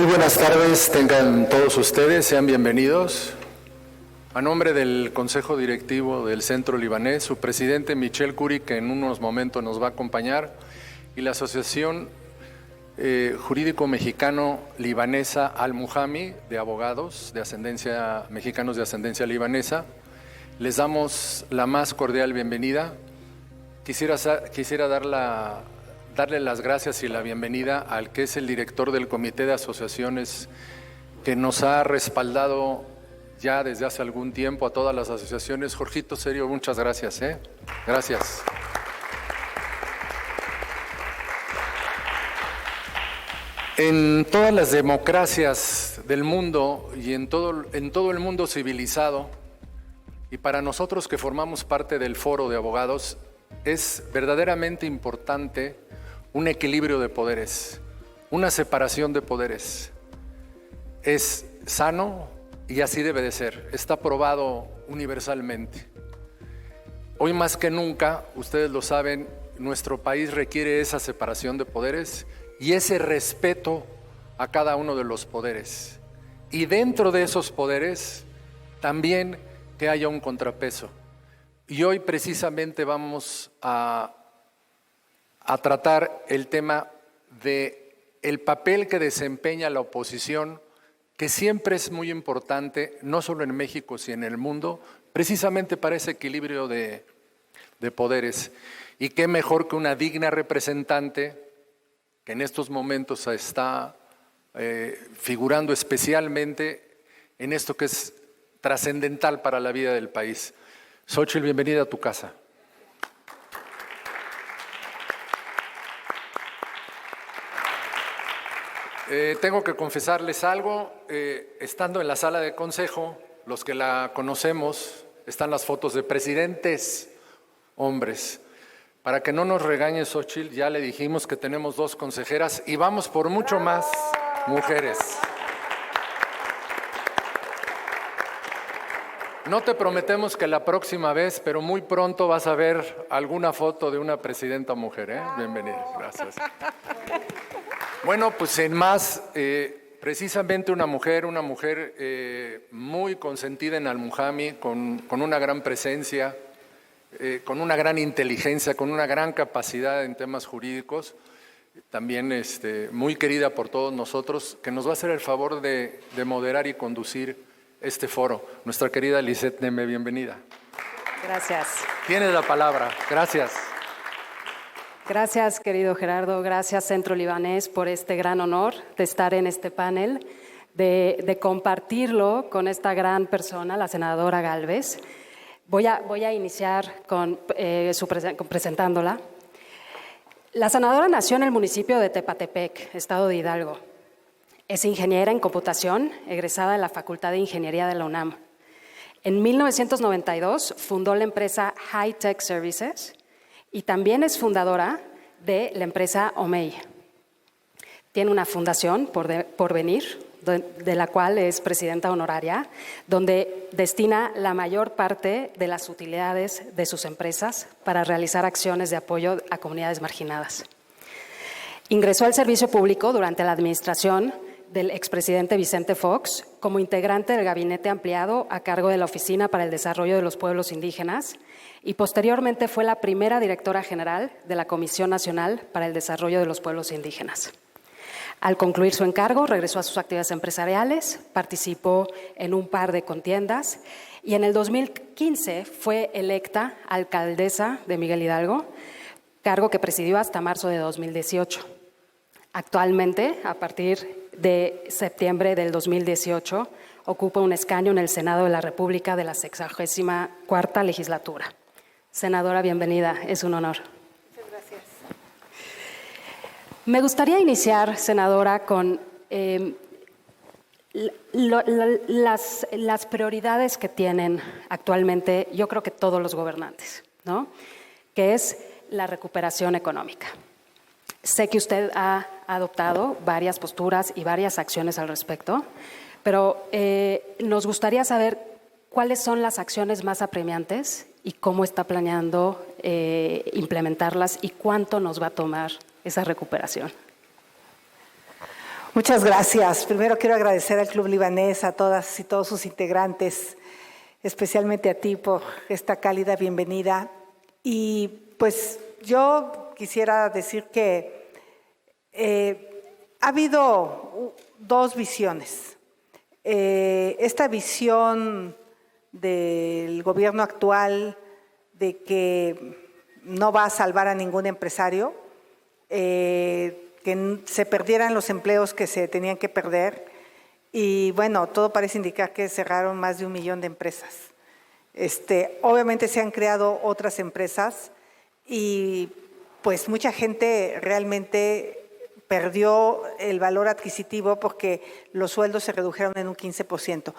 buenas tardes, tengan todos ustedes, sean bienvenidos. A nombre del Consejo Directivo del Centro Libanés, su presidente Michel Khoury, que en unos momentos nos va a acompañar, y la Asociación Jurídico Mexicano Libanesa Al-Muhami, de abogados de ascendencia, mexicanos de ascendencia libanesa, les damos la más cordial bienvenida. Quisiera darle las gracias y la bienvenida al que es el director del Comité de Asociaciones, que nos ha respaldado ya desde hace algún tiempo a todas las asociaciones. Jorgito, serio, muchas gracias. Gracias. En todas las democracias del mundo y en todo el mundo civilizado, y para nosotros que formamos parte del Foro de Abogados, es verdaderamente importante un equilibrio de poderes, una separación de poderes. Es sano y así debe de ser, está probado universalmente. Hoy más que nunca, ustedes lo saben, nuestro país requiere esa separación de poderes y ese respeto a cada uno de los poderes. Y dentro de esos poderes, también que haya un contrapeso. Y hoy precisamente vamos a tratar el tema de el papel que desempeña la oposición, que siempre es muy importante, no solo en México, sino en el mundo, precisamente para ese equilibrio de poderes. Y qué mejor que una digna representante que en estos momentos está figurando especialmente en esto que es trascendental para la vida del país. Xóchitl, bienvenida a tu casa. Tengo que confesarles algo, estando en la sala de consejo, los que la conocemos, están las fotos de presidentes, hombres. Para que no nos regañe Xóchitl, ya le dijimos que tenemos 2 consejeras y vamos por mucho más mujeres. No te prometemos que la próxima vez, pero muy pronto vas a ver alguna foto de una presidenta mujer, Bienvenida, gracias. Bueno, pues sin más, precisamente una mujer muy consentida en Al-Muhami, con una gran presencia, con una gran inteligencia, con una gran capacidad en temas jurídicos, también muy querida por todos nosotros, que nos va a hacer el favor de moderar y conducir este foro. Nuestra querida Lisette Neme, bienvenida. Gracias. Tienes la palabra. Gracias. Gracias, querido Gerardo. Gracias, Centro Libanés, por este gran honor de estar en este panel, de compartirlo con esta gran persona, la senadora Gálvez. Voy a iniciar con presentándola. La senadora nació en el municipio de Tepatepec, estado de Hidalgo. Es ingeniera en computación, egresada de la Facultad de Ingeniería de la UNAM. En 1992 fundó la empresa High Tech Services y también es fundadora de la empresa OMEI. Tiene una fundación, Porvenir, de la cual es presidenta honoraria, donde destina la mayor parte de las utilidades de sus empresas para realizar acciones de apoyo a comunidades marginadas. Ingresó al servicio público durante la administración del expresidente Vicente Fox como integrante del gabinete ampliado a cargo de la Oficina para el Desarrollo de los Pueblos Indígenas y posteriormente fue la primera directora general de la Comisión Nacional para el Desarrollo de los Pueblos Indígenas. Al concluir su encargo, regresó a sus actividades empresariales, participó en un par de contiendas y en el 2015 fue electa alcaldesa de Miguel Hidalgo, cargo que presidió hasta marzo de 2018. Actualmente, a partir de septiembre del 2018, ocupa un escaño en el Senado de la República de la 64ª legislatura. Senadora, bienvenida, es un honor. Muchas gracias. Me gustaría iniciar, senadora, con las prioridades que tienen actualmente, yo creo que todos los gobernantes, ¿no? Que es la recuperación económica. Sé que usted ha adoptado varias posturas y varias acciones al respecto, pero nos gustaría saber cuáles son las acciones más apremiantes y cómo está planeando implementarlas y cuánto nos va a tomar esa recuperación. Muchas gracias. Primero quiero agradecer al Club Libanés, a todas y todos sus integrantes, especialmente a ti por esta cálida bienvenida. Y pues yo quisiera decir que ha habido dos visiones. Esta visión del gobierno actual de que no va a salvar a ningún empresario, que se perdieran los empleos que se tenían que perder, y bueno, todo parece indicar que cerraron más de 1 millón de empresas. Obviamente se han creado otras empresas y pues mucha gente realmente perdió el valor adquisitivo porque los sueldos se redujeron en un 15%.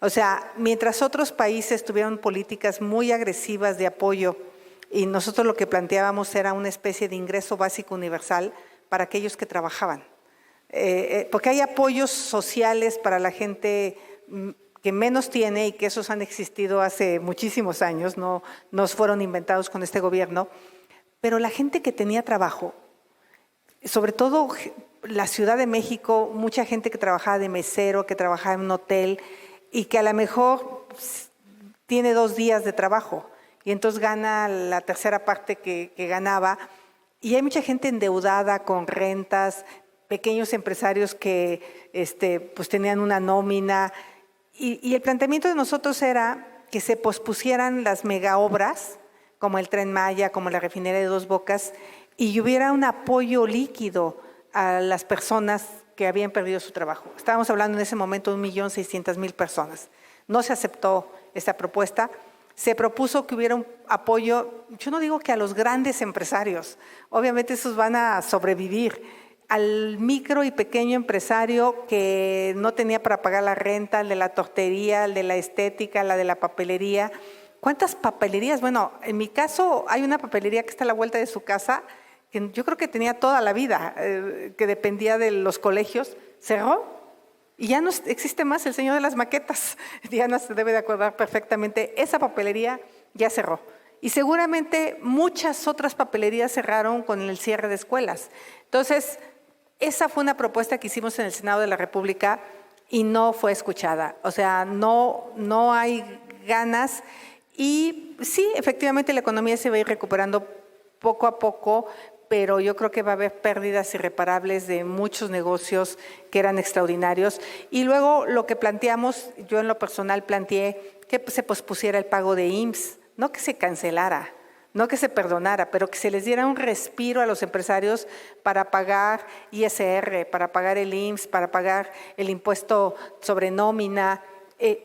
O sea, mientras otros países tuvieron políticas muy agresivas de apoyo y nosotros lo que planteábamos era una especie de ingreso básico universal para aquellos que trabajaban. Porque hay apoyos sociales para la gente que menos tiene y que esos han existido hace muchísimos años, no fueron inventados con este gobierno, pero la gente que tenía trabajo, sobre todo la Ciudad de México, mucha gente que trabajaba de mesero, que trabajaba en un hotel y que a lo mejor tiene 2 días de trabajo y entonces gana la tercera parte que ganaba. Y hay mucha gente endeudada con rentas, pequeños empresarios que pues tenían una nómina. Y el planteamiento de nosotros era que se pospusieran las megaobras, como el Tren Maya, como la refinería de Dos Bocas, y hubiera un apoyo líquido a las personas que habían perdido su trabajo. Estábamos hablando en ese momento de 1.600.000 personas. No se aceptó esta propuesta. Se propuso que hubiera un apoyo, yo no digo que a los grandes empresarios, obviamente esos van a sobrevivir, al micro y pequeño empresario que no tenía para pagar la renta, el de la tortería, el de la estética, la de la papelería. ¿Cuántas papelerías? Bueno, en mi caso hay una papelería que está a la vuelta de su casa, que yo creo que tenía toda la vida, que dependía de los colegios, cerró. Y ya no existe más el señor de las maquetas. Diana se debe de acordar perfectamente. Esa papelería ya cerró. Y seguramente muchas otras papelerías cerraron con el cierre de escuelas. Entonces, esa fue una propuesta que hicimos en el Senado de la República y no fue escuchada. O sea, no hay ganas. Y sí, efectivamente la economía se va a ir recuperando poco a poco, pero yo creo que va a haber pérdidas irreparables de muchos negocios que eran extraordinarios. Y luego lo que planteamos, yo en lo personal planteé que se pospusiera el pago de IMSS, no que se cancelara, no que se perdonara, pero que se les diera un respiro a los empresarios para pagar ISR, para pagar el IMSS, para pagar el impuesto sobre nómina.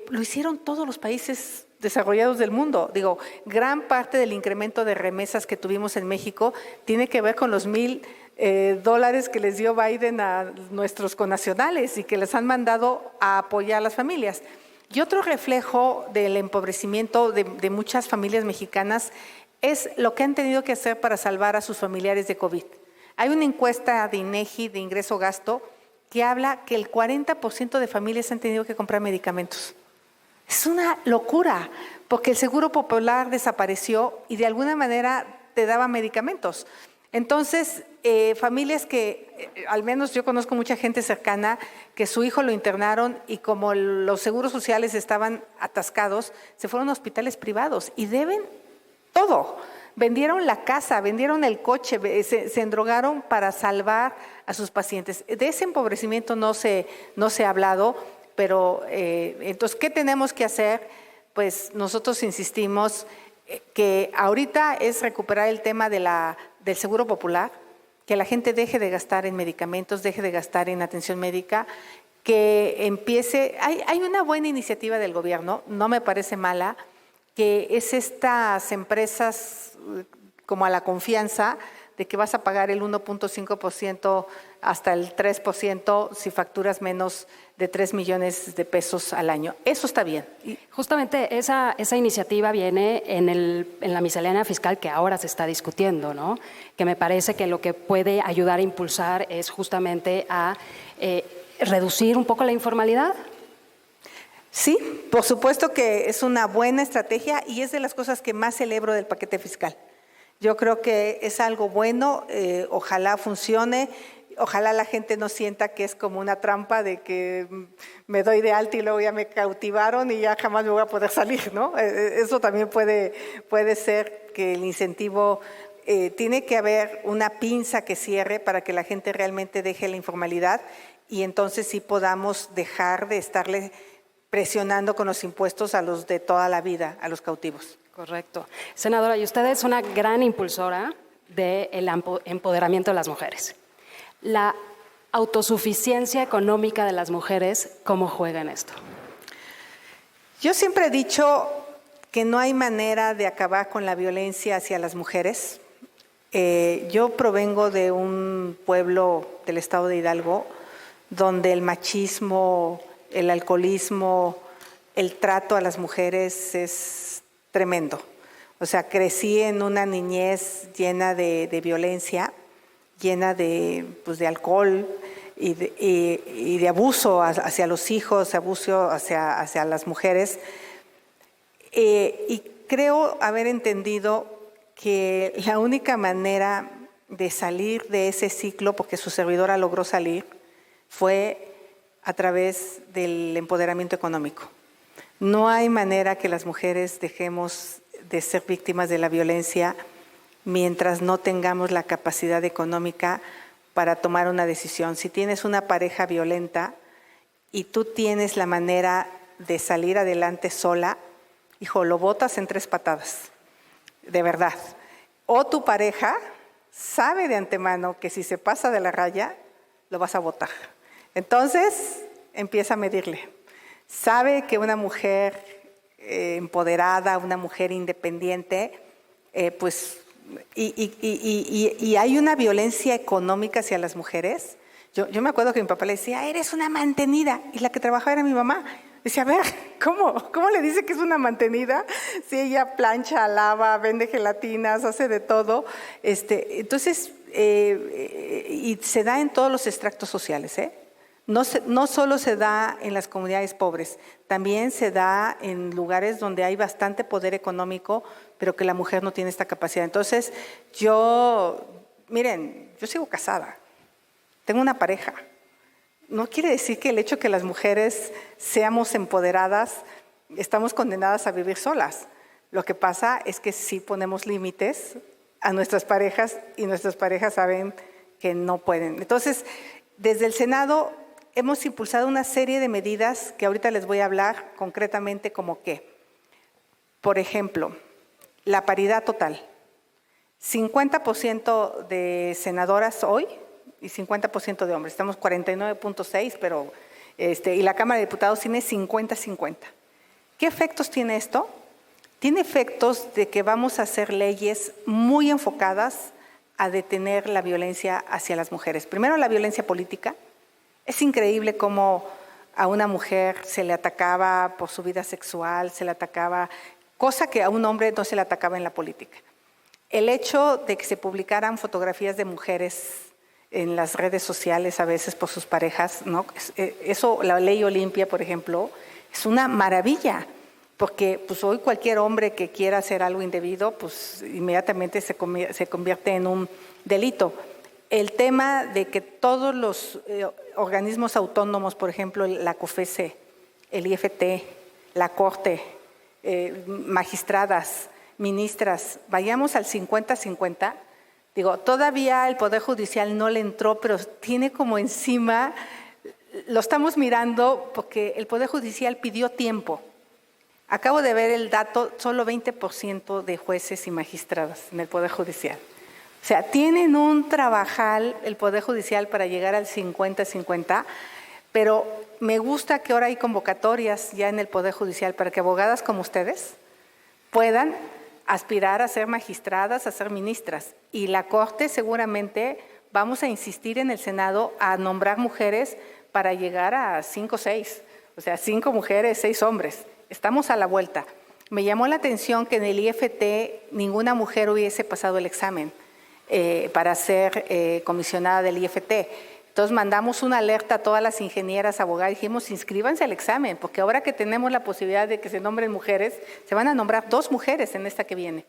Lo hicieron todos los países desarrollados del mundo. Digo, gran parte del incremento de remesas que tuvimos en México tiene que ver con los $1,000 que les dio Biden a nuestros connacionales y que les han mandado a apoyar a las familias. Y otro reflejo del empobrecimiento de muchas familias mexicanas es lo que han tenido que hacer para salvar a sus familiares de COVID. Hay una encuesta de INEGI de ingreso-gasto que habla que el 40% de familias han tenido que comprar medicamentos. Es una locura, porque el Seguro Popular desapareció y de alguna manera te daba medicamentos. Entonces, familias que, al menos yo conozco mucha gente cercana, que su hijo lo internaron y como los seguros sociales estaban atascados, se fueron a hospitales privados y deben todo. Vendieron la casa, vendieron el coche, se endrogaron para salvar a sus pacientes. De ese empobrecimiento no se ha hablado. Pero entonces, ¿qué tenemos que hacer? Pues nosotros insistimos que ahorita es recuperar el tema del Seguro Popular, que la gente deje de gastar en medicamentos, deje de gastar en atención médica, que empiece. Hay una buena iniciativa del gobierno, no me parece mala, que es estas empresas como a la confianza de que vas a pagar el 1.5% hasta el 3% si facturas menos de 3 millones de pesos al año. Eso está bien. Y justamente esa iniciativa viene en la miscelánea fiscal que ahora se está discutiendo, ¿no? Que me parece que lo que puede ayudar a impulsar es justamente a reducir un poco la informalidad. Sí, por supuesto que es una buena estrategia y es de las cosas que más celebro del paquete fiscal. Yo creo que es algo bueno, ojalá funcione. Ojalá la gente no sienta que es como una trampa de que me doy de alta y luego ya me cautivaron y ya jamás me voy a poder salir, ¿no? Eso también puede ser que el incentivo, tiene que haber una pinza que cierre para que la gente realmente deje la informalidad y entonces sí podamos dejar de estarle presionando con los impuestos a los de toda la vida, a los cautivos. Correcto. Senadora, y usted es una gran impulsora del empoderamiento de las mujeres. La autosuficiencia económica de las mujeres, ¿cómo juega en esto? Yo siempre he dicho que no hay manera de acabar con la violencia hacia las mujeres. Yo provengo de un pueblo del estado de Hidalgo donde el machismo, el alcoholismo, el trato a las mujeres es tremendo. O sea, crecí en una niñez llena de violencia, llena de alcohol y de abuso hacia los hijos, abuso hacia las mujeres. Y creo haber entendido que la única manera de salir de ese ciclo, porque su servidora logró salir, fue a través del empoderamiento económico. No hay manera que las mujeres dejemos de ser víctimas de la violencia mientras no tengamos la capacidad económica para tomar una decisión. Si tienes una pareja violenta y tú tienes la manera de salir adelante sola, hijo, lo botas en 3 patadas, de verdad. O tu pareja sabe de antemano que si se pasa de la raya, lo vas a botar. Entonces, empieza a medirle. Sabe que una mujer empoderada, una mujer independiente, y hay una violencia económica hacia las mujeres. Yo me acuerdo que mi papá le decía, eres una mantenida, y la que trabajaba era mi mamá. Decía, a ver, ¿cómo le dice que es una mantenida? Si ella plancha, lava, vende gelatinas, hace de todo. Entonces, y se da en todos los estratos sociales, ¿eh? No solo se da en las comunidades pobres, también se da en lugares donde hay bastante poder económico, pero que la mujer no tiene esta capacidad. Entonces, miren, yo sigo casada, tengo una pareja. No quiere decir que el hecho que las mujeres seamos empoderadas, estamos condenadas a vivir solas. Lo que pasa es que sí ponemos límites a nuestras parejas y nuestras parejas saben que no pueden. Entonces, desde el Senado hemos impulsado una serie de medidas que ahorita les voy a hablar concretamente como qué. Por ejemplo, la paridad total. 50% de senadoras hoy y 50% de hombres. Estamos 49.6, pero y la Cámara de Diputados tiene 50-50. ¿Qué efectos tiene esto? Tiene efectos de que vamos a hacer leyes muy enfocadas a detener la violencia hacia las mujeres. Primero, la violencia política. Es increíble cómo a una mujer se le atacaba por su vida sexual, se le atacaba, cosa que a un hombre no se le atacaba en la política. El hecho de que se publicaran fotografías de mujeres en las redes sociales a veces por sus parejas, ¿no? Eso, la ley Olimpia, por ejemplo, es una maravilla, porque pues hoy cualquier hombre que quiera hacer algo indebido, pues inmediatamente se convierte en un delito. El tema de que todos los organismos autónomos, por ejemplo, la COFESE, el IFT, la Corte, magistradas, ministras, vayamos al 50-50, digo, todavía el Poder Judicial no le entró, pero tiene como encima, lo estamos mirando porque el Poder Judicial pidió tiempo. Acabo de ver el dato, solo 20% de jueces y magistradas en el Poder Judicial. O sea, tienen un trabajal el Poder Judicial para llegar al 50-50, pero me gusta que ahora hay convocatorias ya en el Poder Judicial para que abogadas como ustedes puedan aspirar a ser magistradas, a ser ministras. Y la Corte seguramente vamos a insistir en el Senado a nombrar mujeres para llegar a 5 o 6, o sea, 5 mujeres, 6 hombres. Estamos a la vuelta. Me llamó la atención que en el IFT ninguna mujer hubiese pasado el examen para ser comisionada del IFT. Entonces mandamos una alerta a todas las ingenieras, abogadas, dijimos inscríbanse al examen, porque ahora que tenemos la posibilidad de que se nombren mujeres, se van a nombrar 2 mujeres en esta que viene.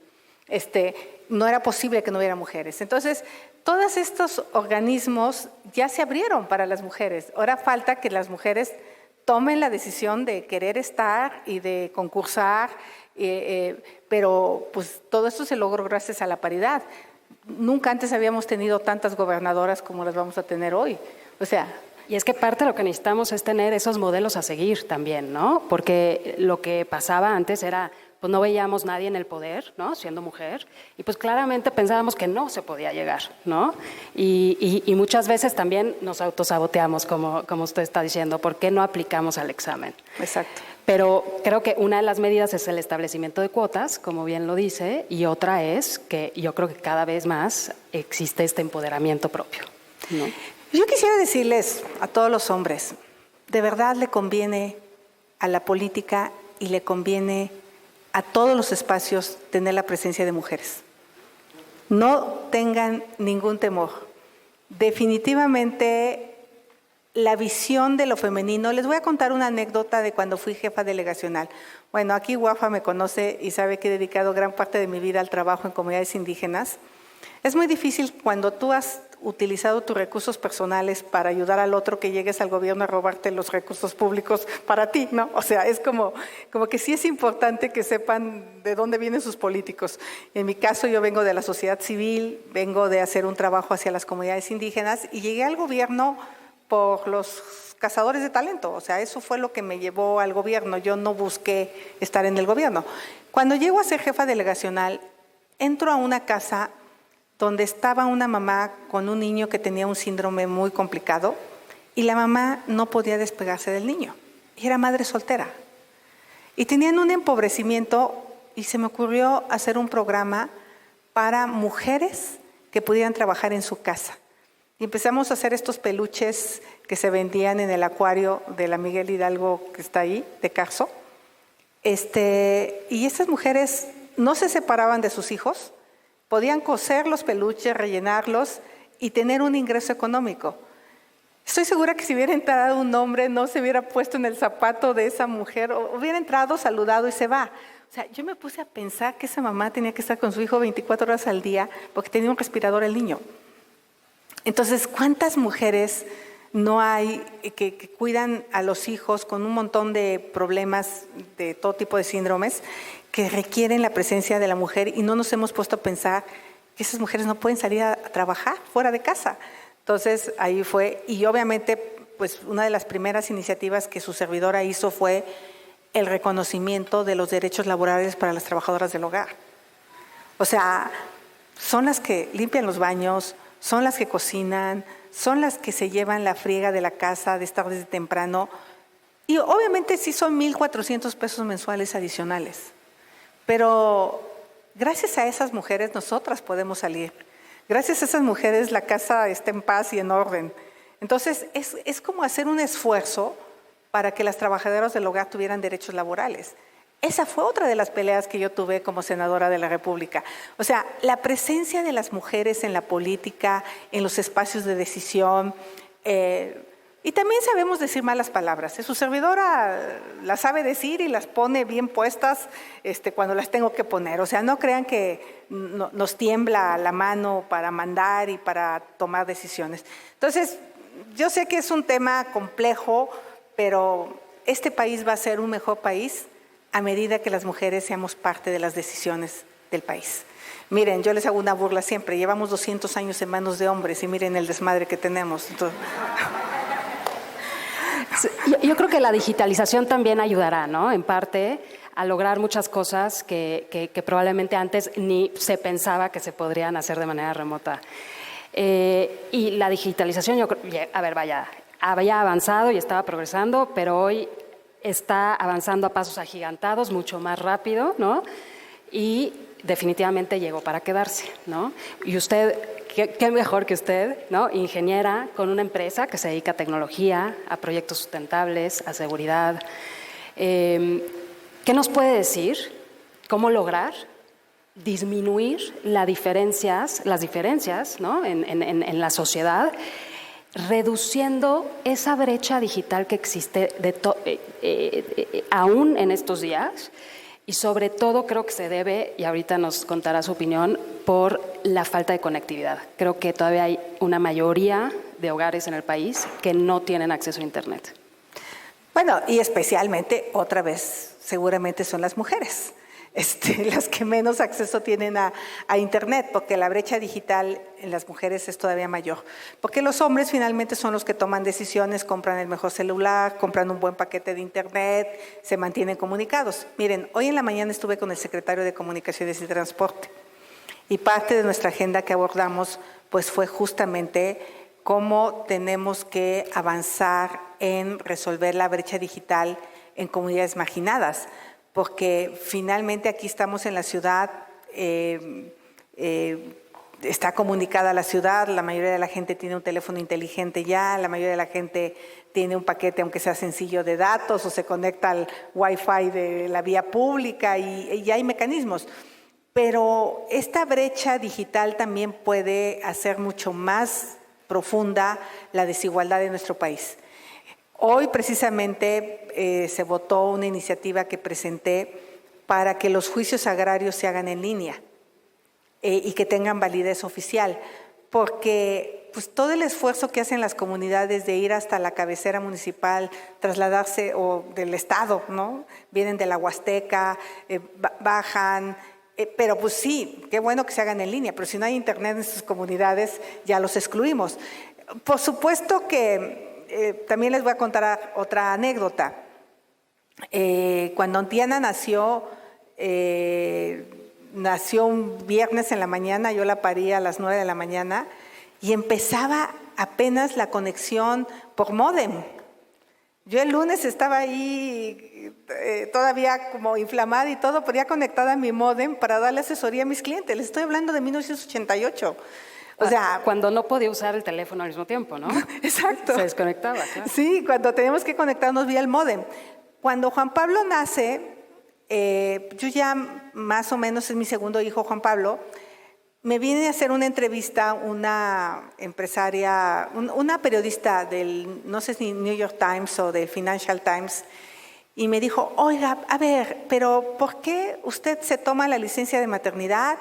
No era posible que no hubiera mujeres. Entonces, todos estos organismos ya se abrieron para las mujeres. Ahora falta que las mujeres tomen la decisión de querer estar y de concursar, pero pues todo esto se logró gracias a la paridad. Nunca antes habíamos tenido tantas gobernadoras como las vamos a tener hoy. O sea, y es que parte de lo que necesitamos es tener esos modelos a seguir también, ¿no? Porque lo que pasaba antes era, pues no veíamos nadie en el poder, ¿no? Siendo mujer, y pues claramente pensábamos que no se podía llegar, ¿no? Y muchas veces también nos autosaboteamos, como usted está diciendo, ¿por qué no aplicamos al examen? exacto. Pero creo que una de las medidas es el establecimiento de cuotas, como bien lo dice, y otra es que yo creo que cada vez más existe este empoderamiento propio, ¿no? Yo quisiera decirles a todos los hombres, de verdad le conviene a la política y le conviene a todos los espacios tener la presencia de mujeres. No tengan ningún temor. Definitivamente la visión de lo femenino, les voy a contar una anécdota de cuando fui jefa delegacional. Bueno, aquí Wafa me conoce y sabe que he dedicado gran parte de mi vida al trabajo en comunidades indígenas. Es muy difícil cuando tú has utilizado tus recursos personales para ayudar al otro que llegues al gobierno a robarte los recursos públicos para ti, ¿no? O sea, es como que sí es importante que sepan de dónde vienen sus políticos. En mi caso, yo vengo de la sociedad civil, vengo de hacer un trabajo hacia las comunidades indígenas y llegué al gobierno por los cazadores de talento. O sea, eso fue lo que me llevó al gobierno. Yo no busqué estar en el gobierno. Cuando llego a ser jefa delegacional, entro a una casa donde estaba una mamá con un niño que tenía un síndrome muy complicado y la mamá no podía despegarse del niño. Y era madre soltera. Y tenían un empobrecimiento y se me ocurrió hacer un programa para mujeres que pudieran trabajar en su casa. Y empezamos a hacer estos peluches que se vendían en el acuario de la Miguel Hidalgo que está ahí, de Carso. Y estas mujeres no se separaban de sus hijos, podían coser los peluches, rellenarlos y tener un ingreso económico. Estoy segura que si hubiera entrado un hombre no se hubiera puesto en el zapato de esa mujer, o hubiera entrado, saludado y se va. O sea, yo me puse a pensar que esa mamá tenía que estar con su hijo 24 horas al día porque tenía un respirador el niño. Entonces, ¿cuántas mujeres no hay que cuidan a los hijos con un montón de problemas de todo tipo de síndromes que requieren la presencia de la mujer y no nos hemos puesto a pensar que esas mujeres no pueden salir a trabajar fuera de casa? Entonces, ahí fue, y obviamente, pues una de las primeras iniciativas que su servidora hizo fue el reconocimiento de los derechos laborales para las trabajadoras del hogar. O sea, son las que limpian los baños, son las que cocinan, son las que se llevan la friega de la casa de estar desde temprano. Y obviamente sí son 1,400 pesos mensuales adicionales. Pero gracias a esas mujeres nosotras podemos salir. Gracias a esas mujeres la casa está en paz y en orden. Entonces es como hacer un esfuerzo para que las trabajadoras del hogar tuvieran derechos laborales. Esa fue otra de las peleas que yo tuve como senadora de la República. O sea, la presencia de las mujeres en la política, en los espacios de decisión, y también sabemos decir malas palabras. Su servidora las sabe decir y las pone bien puestas cuando las tengo que poner. O sea, no crean que nos tiembla la mano para mandar y para tomar decisiones. Entonces, yo sé que es un tema complejo, pero este país va a ser un mejor país a medida que las mujeres seamos parte de las decisiones del país. Miren, yo les hago una burla siempre. Llevamos 200 años en manos de hombres y miren el desmadre que tenemos. Entonces, yo creo que la digitalización también ayudará, ¿no? En parte a lograr muchas cosas que probablemente antes ni se pensaba que se podrían hacer de manera remota. Y la digitalización, yo creo, a ver, había avanzado y estaba progresando, pero hoy está avanzando a pasos agigantados, mucho más rápido, ¿no? Y definitivamente llegó para quedarse, ¿no? Y usted, ¿qué mejor que usted, ¿no? Ingeniera con una empresa que se dedica a tecnología, a proyectos sustentables, a seguridad. ¿Qué nos puede decir? ¿Cómo lograr disminuir las diferencias, ¿no? en la sociedad, reduciendo esa brecha digital que existe aún en estos días, Y sobre todo creo que se debe, y ahorita nos contará su opinión, por la falta de conectividad. Creo que todavía hay una mayoría de hogares en el país que no tienen acceso a Internet. Bueno, y especialmente, otra vez, seguramente son las mujeres, las que menos acceso tienen a Internet, porque la brecha digital en las mujeres es todavía mayor. Porque los hombres finalmente son los que toman decisiones, compran el mejor celular, compran un buen paquete de Internet, se mantienen comunicados. Miren, hoy en la mañana estuve con el secretario de Comunicaciones y Transporte, y parte de nuestra agenda que abordamos pues fue justamente cómo tenemos que avanzar en resolver la brecha digital en comunidades marginadas, porque finalmente aquí estamos en la ciudad, está comunicada la ciudad, la mayoría de la gente tiene un teléfono inteligente ya, la mayoría de la gente tiene un paquete, aunque sea sencillo, de datos, o se conecta al Wi-Fi de la vía pública y ya hay mecanismos. Pero esta brecha digital también puede hacer mucho más profunda la desigualdad de nuestro país. Hoy precisamente se votó una iniciativa que presenté para que los juicios agrarios se hagan en línea y que tengan validez oficial, porque pues, todo el esfuerzo que hacen las comunidades de ir hasta la cabecera municipal, trasladarse, o del estado, ¿no? Vienen de la Huasteca, bajan, pero pues sí, qué bueno que se hagan en línea, pero si no hay internet en sus comunidades ya los excluimos. Por supuesto que también les voy a contar otra anécdota. Cuando Diana nació un viernes en la mañana, yo la parí a las 9 de la mañana y empezaba apenas la conexión por módem. Yo el lunes estaba ahí todavía como inflamada y todo, pero ya conectada a mi módem para darle asesoría a mis clientes. Les estoy hablando de 1988. O sea, cuando no podía usar el teléfono al mismo tiempo, ¿no? Exacto. Se desconectaba, claro. Sí, cuando teníamos que conectarnos vía el módem. Cuando Juan Pablo nace, yo ya más o menos es mi segundo hijo, Juan Pablo, me viene a hacer una entrevista una empresaria, una periodista del, no sé si New York Times o del Financial Times, y me dijo, oiga, a ver, pero ¿por qué usted se toma la licencia de maternidad?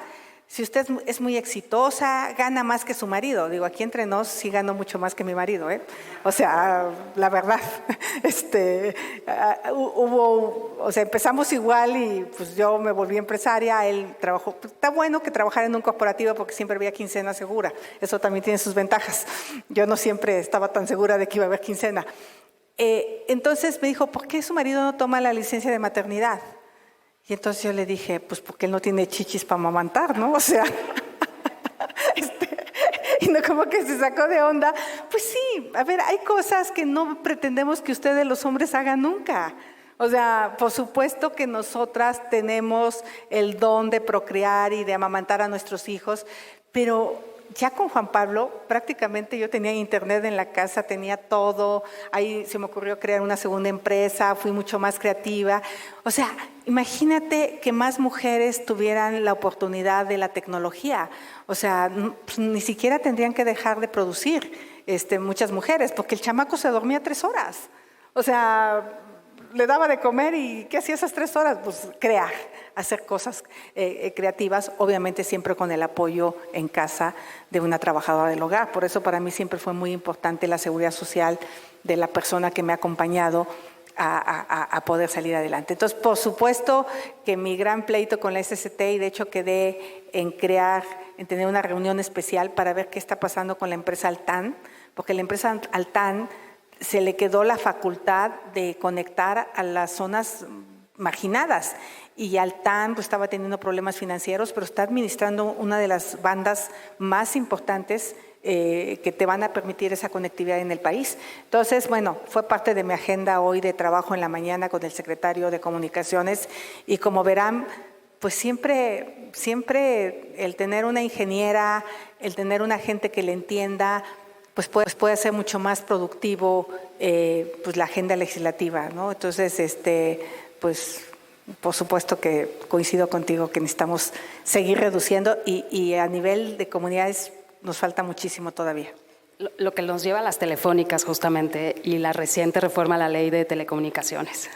Si usted es muy exitosa, gana más que su marido. Digo, aquí entre nos sí gano mucho más que mi marido, ¿eh? O sea, la verdad, empezamos igual y pues yo me volví empresaria, él trabajó. Está bueno que trabajara en un corporativo porque siempre había quincena segura. Eso también tiene sus ventajas. Yo no siempre estaba tan segura de que iba a haber quincena. Entonces me dijo, ¿por qué su marido no toma la licencia de maternidad? Y entonces yo le dije, pues porque él no tiene chichis para amamantar, ¿no? O sea, y no, como que se sacó de onda. Pues sí, a ver, hay cosas que no pretendemos que ustedes los hombres hagan nunca. O sea, por supuesto que nosotras tenemos el don de procrear y de amamantar a nuestros hijos, pero ya con Juan Pablo prácticamente yo tenía internet en la casa, tenía todo, ahí se me ocurrió crear una segunda empresa, fui mucho más creativa. O sea, imagínate que más mujeres tuvieran la oportunidad de la tecnología. O sea, pues, ni siquiera tendrían que dejar de producir muchas mujeres, porque el chamaco se dormía 3 horas. O sea, le daba de comer y ¿qué hacía esas 3 horas? Pues crear, hacer cosas creativas, obviamente siempre con el apoyo en casa de una trabajadora del hogar. Por eso para mí siempre fue muy importante la seguridad social de la persona que me ha acompañado a poder salir adelante. Entonces, por supuesto que mi gran pleito con la SST, y de hecho quedé en tener una reunión especial para ver qué está pasando con la empresa Altán, porque la empresa Altán se le quedó la facultad de conectar a las zonas marginadas y Altán pues, estaba teniendo problemas financieros, pero está administrando una de las bandas más importantes que te van a permitir esa conectividad en el país. Entonces, bueno, fue parte de mi agenda hoy de trabajo en la mañana con el secretario de Comunicaciones y como verán, pues siempre el tener una ingeniera, el tener una gente que le entienda, pues puede ser mucho más productivo pues la agenda legislativa, ¿no? Entonces, pues por supuesto que coincido contigo que necesitamos seguir reduciendo y a nivel de comunidades nos falta muchísimo todavía. Lo que nos lleva a las telefónicas justamente y la reciente reforma a la ley de telecomunicaciones.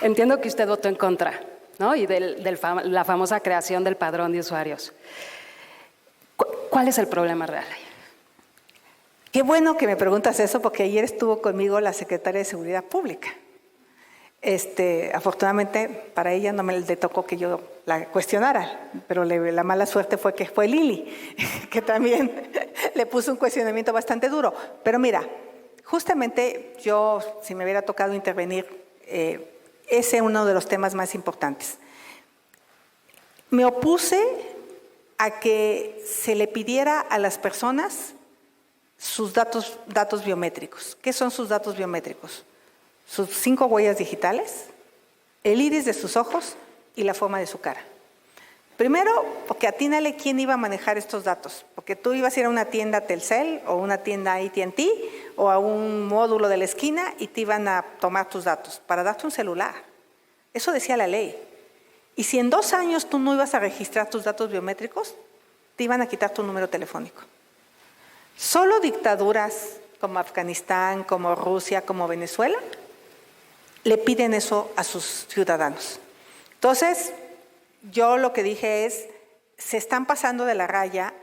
Entiendo que usted votó en contra. ¿no? Y la famosa creación del padrón de usuarios. ¿Cuál es el problema real? Qué bueno que me preguntas eso, porque ayer estuvo conmigo la secretaria de Seguridad Pública. Afortunadamente para ella no me le tocó que yo la cuestionara, pero la mala suerte fue que fue Lili, que también le puso un cuestionamiento bastante duro. Pero mira, justamente yo, si me hubiera tocado intervenir, ese es uno de los temas más importantes. Me opuse a que se le pidiera a las personas sus datos biométricos. ¿Qué son sus datos biométricos? Sus 5 huellas digitales, el iris de sus ojos y la forma de su cara. Primero, porque atínale quién iba a manejar estos datos, porque tú ibas a ir a una tienda Telcel o una tienda AT&T o a un módulo de la esquina y te iban a tomar tus datos para darte un celular. Eso decía la ley. Y si en 2 años tú no ibas a registrar tus datos biométricos, te iban a quitar tu número telefónico. Solo dictaduras como Afganistán, como Rusia, como Venezuela, le piden eso a sus ciudadanos. Entonces, yo lo que dije es, se están pasando de la raya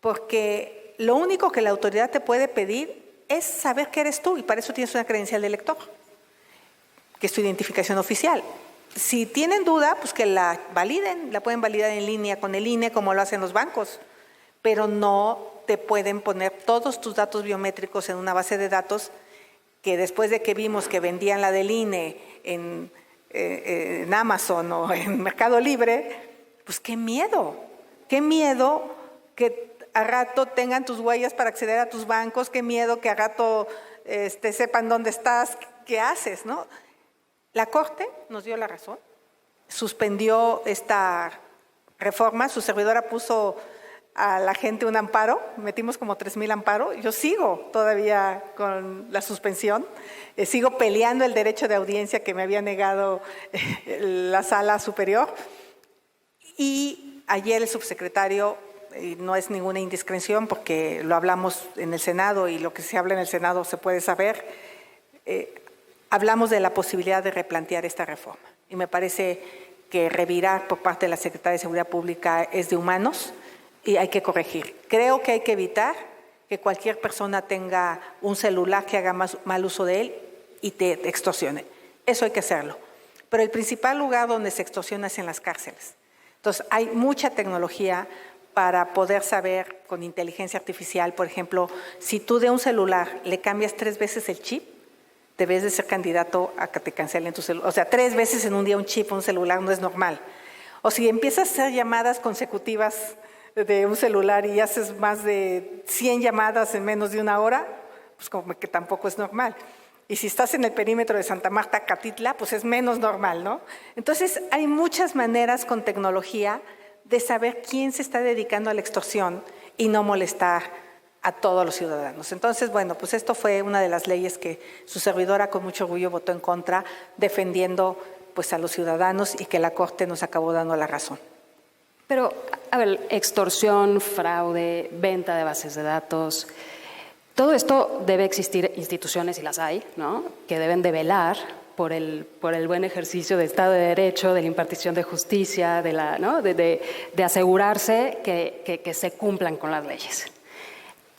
porque lo único que la autoridad te puede pedir es saber que eres tú y para eso tienes una credencial de elector, que es tu identificación oficial. Si tienen duda, pues que la validen, la pueden validar en línea con el INE como lo hacen los bancos, pero no te pueden poner todos tus datos biométricos en una base de datos que después de que vimos que vendían la del INE en Amazon o en Mercado Libre, pues qué miedo que a rato tengan tus huellas para acceder a tus bancos, qué miedo que a rato sepan dónde estás, qué haces, ¿no? La Corte nos dio la razón, suspendió esta reforma, su servidora puso a la gente un amparo, metimos como 3,000 amparos, yo sigo todavía con la suspensión, sigo peleando el derecho de audiencia que me había negado la sala superior y ayer el subsecretario, y no es ninguna indiscreción porque lo hablamos en el Senado y lo que se habla en el Senado se puede saber, hablamos de la posibilidad de replantear esta reforma y me parece que revirar por parte de la Secretaría de Seguridad Pública es de humanos y hay que corregir. Creo que hay que evitar que cualquier persona tenga un celular que haga mal uso de él y te extorsione. Eso hay que hacerlo. Pero el principal lugar donde se extorsiona es en las cárceles. Entonces, hay mucha tecnología para poder saber con inteligencia artificial, por ejemplo, si tú de un celular le cambias 3 veces el chip, debes de ser candidato a que te cancelen tu celular. O sea, 3 veces en un día un chip, un celular no es normal. O si empiezas a hacer llamadas consecutivas de un celular y haces más de 100 llamadas en menos de 1 hora, pues como que tampoco es normal. Y si estás en el perímetro de Santa Marta, Catitla, pues es menos normal, ¿no? Entonces, hay muchas maneras con tecnología de saber quién se está dedicando a la extorsión y no molestar a todos los ciudadanos. Entonces, bueno, pues esto fue una de las leyes que su servidora con mucho orgullo votó en contra, defendiendo pues a los ciudadanos y que la Corte nos acabó dando la razón. Pero, a ver, extorsión, fraude, venta de bases de datos, todo esto debe existir instituciones, y las hay, ¿no?, que deben de velar por el buen ejercicio del Estado de Derecho, de la impartición de justicia, de asegurarse que se cumplan con las leyes.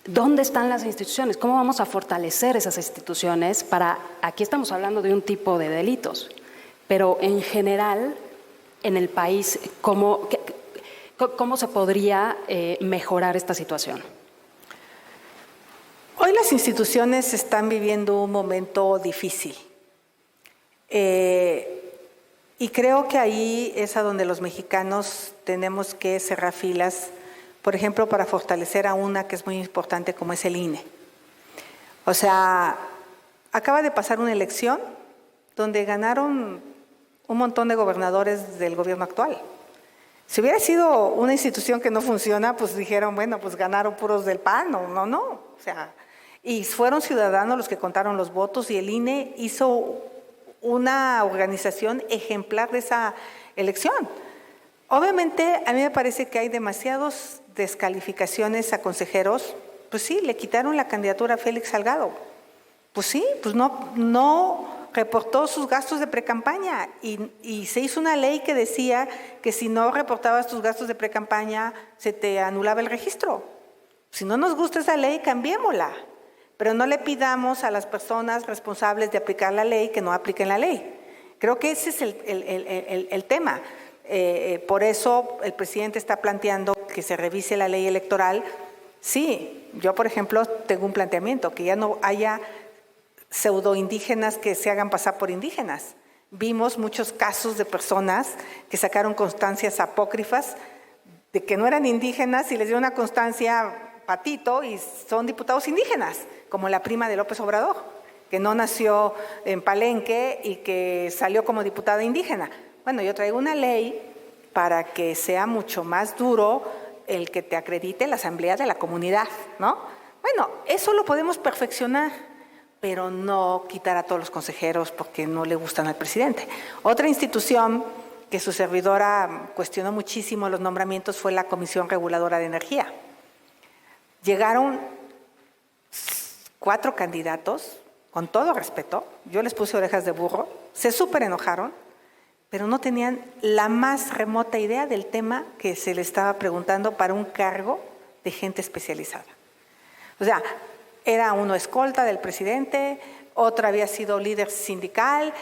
¿Dónde están las instituciones? ¿Cómo vamos a fortalecer esas instituciones para, aquí estamos hablando de un tipo de delitos, pero en general, en el país, ¿cómo se podría mejorar esta situación? Hoy las instituciones están viviendo un momento difícil y creo que ahí es a donde los mexicanos tenemos que cerrar filas, por ejemplo, para fortalecer a una que es muy importante como es el INE. O sea, acaba de pasar una elección donde ganaron un montón de gobernadores del gobierno actual. Si hubiera sido una institución que no funciona, pues dijeron, bueno, pues ganaron puros del PAN, no. O sea, y fueron ciudadanos los que contaron los votos y el INE hizo una organización ejemplar de esa elección. Obviamente, a mí me parece que hay demasiadas descalificaciones a consejeros. Pues sí, le quitaron la candidatura a Félix Salgado. Pues sí, pues no reportó sus gastos de precampaña y se hizo una ley que decía que si no reportabas tus gastos de precampaña se te anulaba el registro. Si no nos gusta esa ley, cambiémosla, pero no le pidamos a las personas responsables de aplicar la ley que no apliquen la ley. Creo que ese es el tema. Por eso el presidente está planteando que se revise la ley electoral. Sí, yo por ejemplo tengo un planteamiento, que ya no haya pseudoindígenas que se hagan pasar por indígenas. Vimos muchos casos de personas que sacaron constancias apócrifas de que no eran indígenas y les dio una constancia patito y son diputados indígenas, como la prima de López Obrador, que no nació en Palenque y que salió como diputada indígena. Bueno, yo traigo una ley para que sea mucho más duro el que te acredite la asamblea de la comunidad, ¿no? Bueno, eso lo podemos perfeccionar, pero no quitar a todos los consejeros porque no le gustan al presidente. Otra institución que su servidora cuestionó muchísimo los nombramientos fue la Comisión Reguladora de Energía. Llegaron 4 candidatos, con todo respeto, yo les puse orejas de burro, se súper enojaron, pero no tenían la más remota idea del tema que se les estaba preguntando para un cargo de gente especializada. O sea, era uno escolta del presidente, otro había sido líder sindical,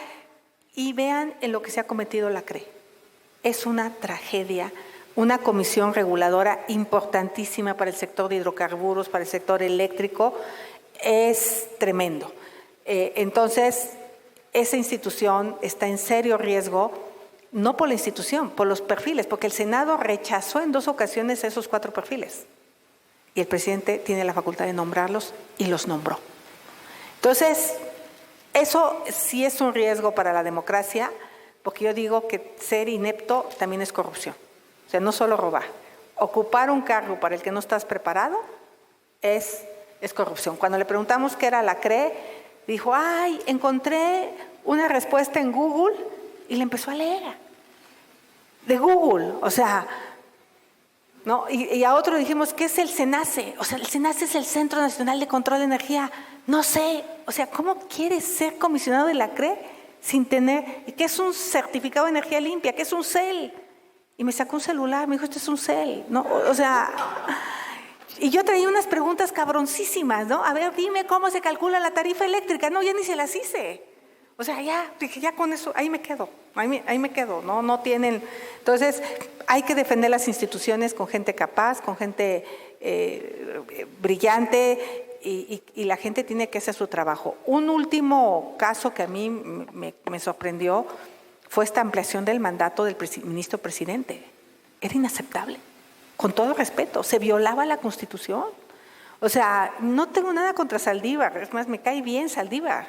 y vean en lo que se ha cometido la CRE. Es una tragedia, una comisión reguladora importantísima para el sector de hidrocarburos, para el sector eléctrico, es tremendo. Entonces, esa institución está en serio riesgo, no por la institución, por los perfiles, porque el Senado rechazó en 2 ocasiones esos 4 perfiles. Y el presidente tiene la facultad de nombrarlos y los nombró. Entonces, eso sí es un riesgo para la democracia, porque yo digo que ser inepto también es corrupción. O sea, no solo robar. Ocupar un cargo para el que no estás preparado es corrupción. Cuando le preguntamos qué era la CRE, dijo, ay, encontré una respuesta en Google y le empezó a leer. De Google, o sea, ¿no? Y a otro dijimos, ¿qué es el CENACE? O sea, el CENACE es el Centro Nacional de Control de Energía. No sé, o sea, ¿cómo quieres ser comisionado de la CRE sin tener, y qué es un certificado de energía limpia, qué es un CEL? Y me sacó un celular, me dijo, esto es un CEL, ¿no? O sea, y yo traía unas preguntas cabroncísimas, ¿no? A ver, dime cómo se calcula la tarifa eléctrica. No, ya ni se las hice. O sea, ya, dije, ya con eso, ahí me quedo, no tienen. Entonces, hay que defender las instituciones con gente capaz, con gente brillante, y la gente tiene que hacer su trabajo. Un último caso que a mí me sorprendió fue esta ampliación del mandato del ministro presidente. Era inaceptable, con todo respeto, se violaba la Constitución. O sea, no tengo nada contra Saldívar, es más, me cae bien Saldívar,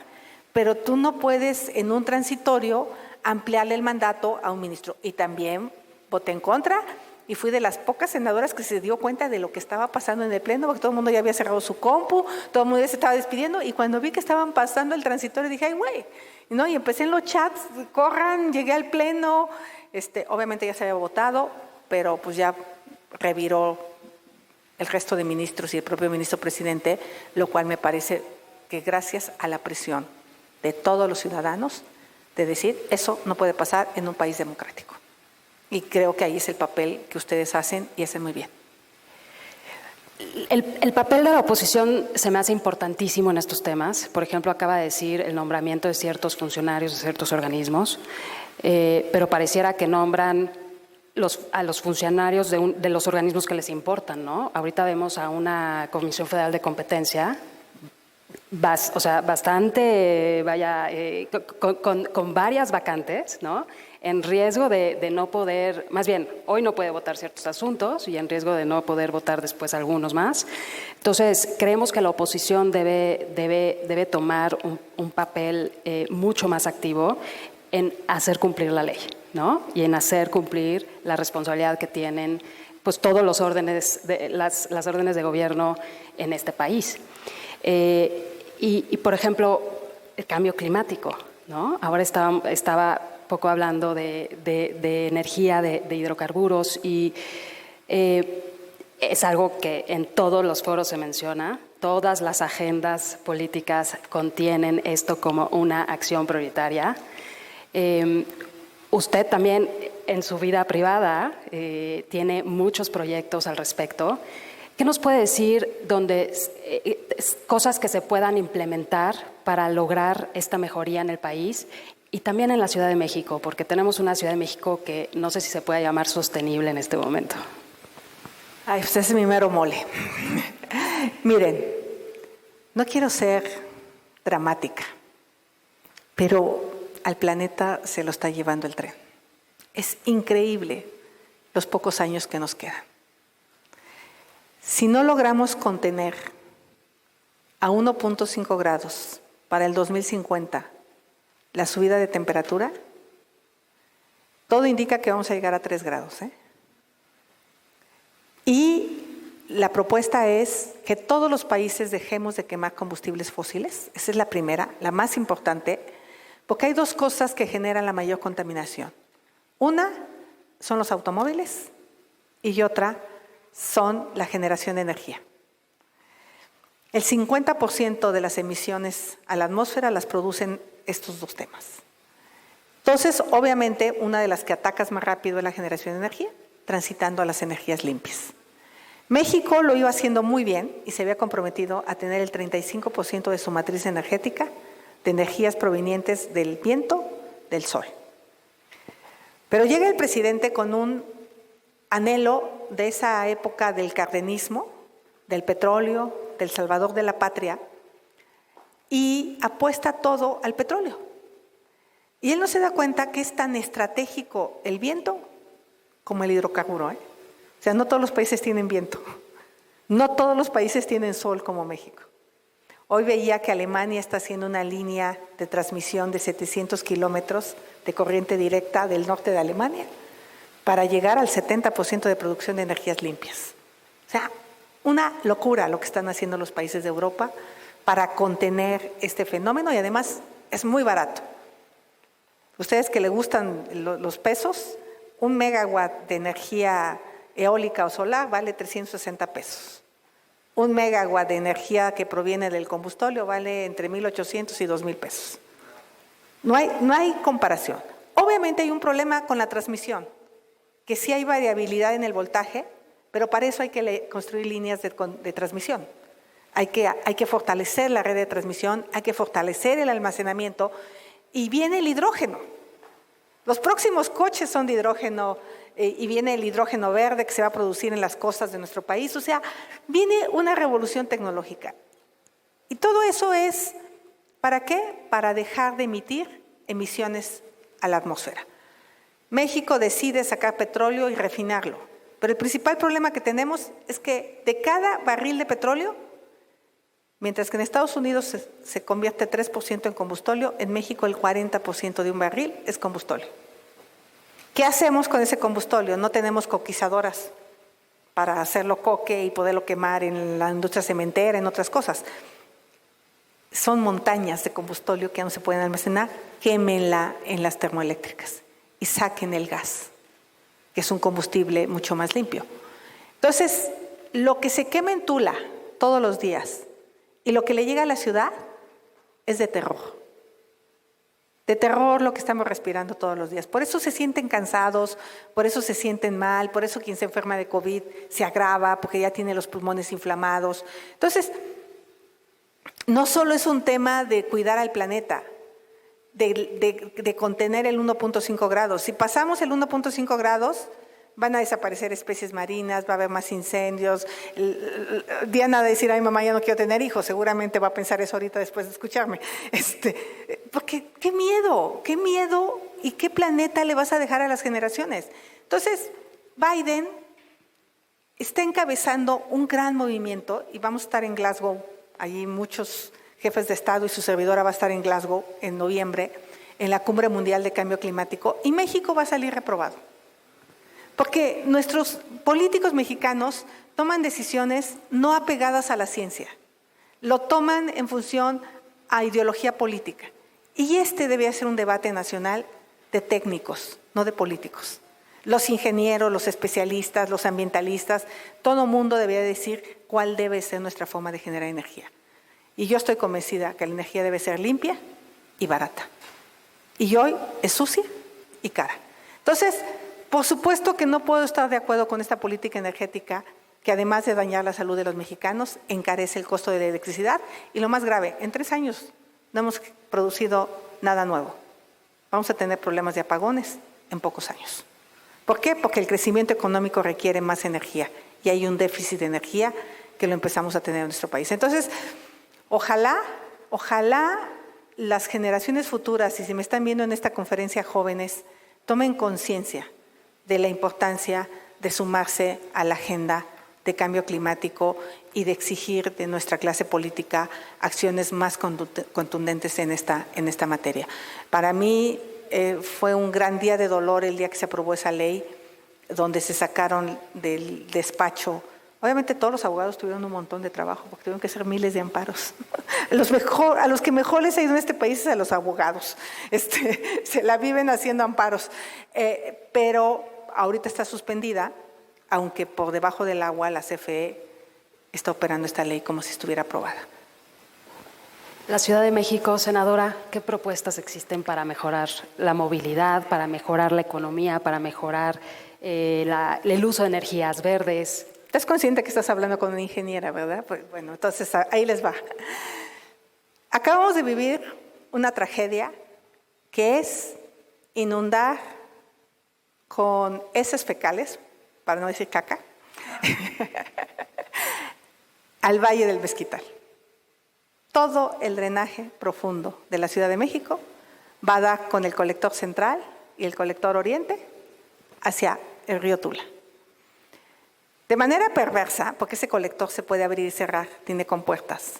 pero tú no puedes en un transitorio ampliarle el mandato a un ministro. Y también voté en contra y fui de las pocas senadoras que se dio cuenta de lo que estaba pasando en el pleno, porque todo el mundo ya había cerrado su compu, todo el mundo ya se estaba despidiendo, y cuando vi que estaban pasando el transitorio dije, ay güey, ¿no? Y empecé en los chats, corran, llegué al pleno, obviamente ya se había votado, pero pues ya reviró el resto de ministros y el propio ministro presidente, lo cual me parece que gracias a la presión de todos los ciudadanos, de decir, eso no puede pasar en un país democrático. Y creo que ahí es el papel que ustedes hacen y hacen muy bien. El papel de la oposición se me hace importantísimo en estos temas. Por ejemplo, acaba de decir el nombramiento de ciertos funcionarios de ciertos organismos, pero pareciera que nombran a los funcionarios de los organismos que les importan, ¿no? Ahorita vemos a una Comisión Federal de Competencia, o sea, bastante, con varias vacantes, ¿no? En riesgo de no poder, más bien, hoy no puede votar ciertos asuntos y en riesgo de no poder votar después algunos más. Entonces, creemos que la oposición debe tomar un papel mucho más activo en hacer cumplir la ley, ¿no? Y en hacer cumplir la responsabilidad que tienen pues todos los órdenes, las órdenes de gobierno en este país. Y, por ejemplo, el cambio climático, ¿no? Ahora estaba poco hablando de energía, de hidrocarburos, y es algo que en todos los foros se menciona. todas las agendas políticas contienen esto como una acción prioritaria. Usted también en su vida privada tiene muchos proyectos al respecto. ¿Qué nos puede decir cosas que se puedan implementar para lograr esta mejoría en el país y también en la Ciudad de México? Porque tenemos una Ciudad de México que no sé si se puede llamar sostenible en este momento. Ay, usted es mi mero mole. Miren, no quiero ser dramática, pero al planeta se lo está llevando el tren. Es increíble los pocos años que nos quedan. Si no logramos contener a 1.5 grados para el 2050 la subida de temperatura, todo indica que vamos a llegar a 3 grados. Y la propuesta es que todos los países dejemos de quemar combustibles fósiles. Esa es la primera, la más importante, porque hay dos cosas que generan la mayor contaminación. Una son los automóviles y otra son la generación de energía. El 50% de las emisiones a la atmósfera las producen estos dos temas. Entonces, obviamente, una de las que atacas más rápido es la generación de energía, transitando a las energías limpias. México lo iba haciendo muy bien y se había comprometido a tener el 35% de su matriz energética de energías provenientes del viento, del sol. Pero llega el presidente con un anhelo de esa época del cardenismo, del petróleo, del salvador de la patria, y apuesta todo al petróleo. Y él no se da cuenta que es tan estratégico el viento como el hidrocarburo. O sea, no todos los países tienen viento, no todos los países tienen sol como México. Hoy veía que Alemania está haciendo una línea de transmisión de 700 kilómetros de corriente directa del norte de Alemania para llegar al 70% de producción de energías limpias. O sea, una locura lo que están haciendo los países de Europa para contener este fenómeno y además es muy barato. Ustedes que les gustan los pesos, 1 megawatt de energía eólica o solar vale 360 pesos. 1 megawatt de energía que proviene del combustóleo vale entre 1,800 y 2,000 pesos. No hay comparación. Obviamente hay un problema con la transmisión, que sí hay variabilidad en el voltaje, pero para eso hay que construir líneas de transmisión. Hay que fortalecer la red de transmisión, hay que fortalecer el almacenamiento y viene el hidrógeno. Los próximos coches son de hidrógeno y viene el hidrógeno verde que se va a producir en las costas de nuestro país. O sea, viene una revolución tecnológica. Y todo eso es, ¿para qué? Para dejar de emitir emisiones a la atmósfera. México decide sacar petróleo y refinarlo, pero el principal problema que tenemos es que de cada barril de petróleo, mientras que en Estados Unidos se convierte 3% en combustóleo, en México el 40% de un barril es combustóleo. ¿Qué hacemos con ese combustóleo? No tenemos coquizadoras para hacerlo coque y poderlo quemar en la industria cementera, en otras cosas. Son montañas de combustóleo que ya no se pueden almacenar, quémenla en las termoeléctricas y saquen el gas, que es un combustible mucho más limpio. Entonces, lo que se quema en Tula todos los días y lo que le llega a la ciudad es de terror. De terror lo que estamos respirando todos los días. Por eso se sienten cansados, por eso se sienten mal, por eso quien se enferma de COVID se agrava, porque ya tiene los pulmones inflamados. Entonces, no solo es un tema de cuidar al planeta, de contener el 1.5 grados. Si pasamos el 1.5 grados, van a desaparecer especies marinas, va a haber más incendios. Diana va a decir, ay mamá, ya no quiero tener hijos, seguramente va a pensar eso ahorita después de escucharme. Porque qué miedo y qué planeta le vas a dejar a las generaciones. Entonces, Biden está encabezando un gran movimiento y vamos a estar en Glasgow, allí muchos jefes de Estado y su servidora va a estar en Glasgow en noviembre, en la Cumbre Mundial de Cambio Climático, y México va a salir reprobado. Porque nuestros políticos mexicanos toman decisiones no apegadas a la ciencia, lo toman en función a ideología política. Y este debía ser un debate nacional de técnicos, no de políticos. Los ingenieros, los especialistas, los ambientalistas, todo mundo debería decir cuál debe ser nuestra forma de generar energía. Y yo estoy convencida que la energía debe ser limpia y barata. Y hoy es sucia y cara. Entonces, por supuesto que no puedo estar de acuerdo con esta política energética que además de dañar la salud de los mexicanos, encarece el costo de la electricidad. Y lo más grave, en 3 años no hemos producido nada nuevo. Vamos a tener problemas de apagones en pocos años. ¿Por qué? Porque el crecimiento económico requiere más energía y hay un déficit de energía que lo empezamos a tener en nuestro país. Entonces, ojalá las generaciones futuras, y si me están viendo en esta conferencia jóvenes, tomen conciencia de la importancia de sumarse a la agenda de cambio climático y de exigir de nuestra clase política acciones más contundentes en esta materia. Para mí fue un gran día de dolor el día que se aprobó esa ley, donde se sacaron del despacho. Obviamente todos los abogados tuvieron un montón de trabajo porque tuvieron que hacer miles de amparos. A los que mejor les ha ido en este país es a los abogados. Se la viven haciendo amparos. Pero ahorita está suspendida, aunque por debajo del agua la CFE está operando esta ley como si estuviera aprobada. La Ciudad de México, senadora, ¿qué propuestas existen para mejorar la movilidad, para mejorar la economía, para mejorar el uso de energías verdes? Estás consciente que estás hablando con una ingeniera, ¿verdad? Pues, bueno, entonces ahí les va. Acabamos de vivir una tragedia que es inundar con heces fecales, para no decir caca, al Valle del Mezquital. Todo el drenaje profundo de la Ciudad de México va a dar con el colector central y el colector oriente hacia el río Tula. De manera perversa, porque ese colector se puede abrir y cerrar, tiene compuertas,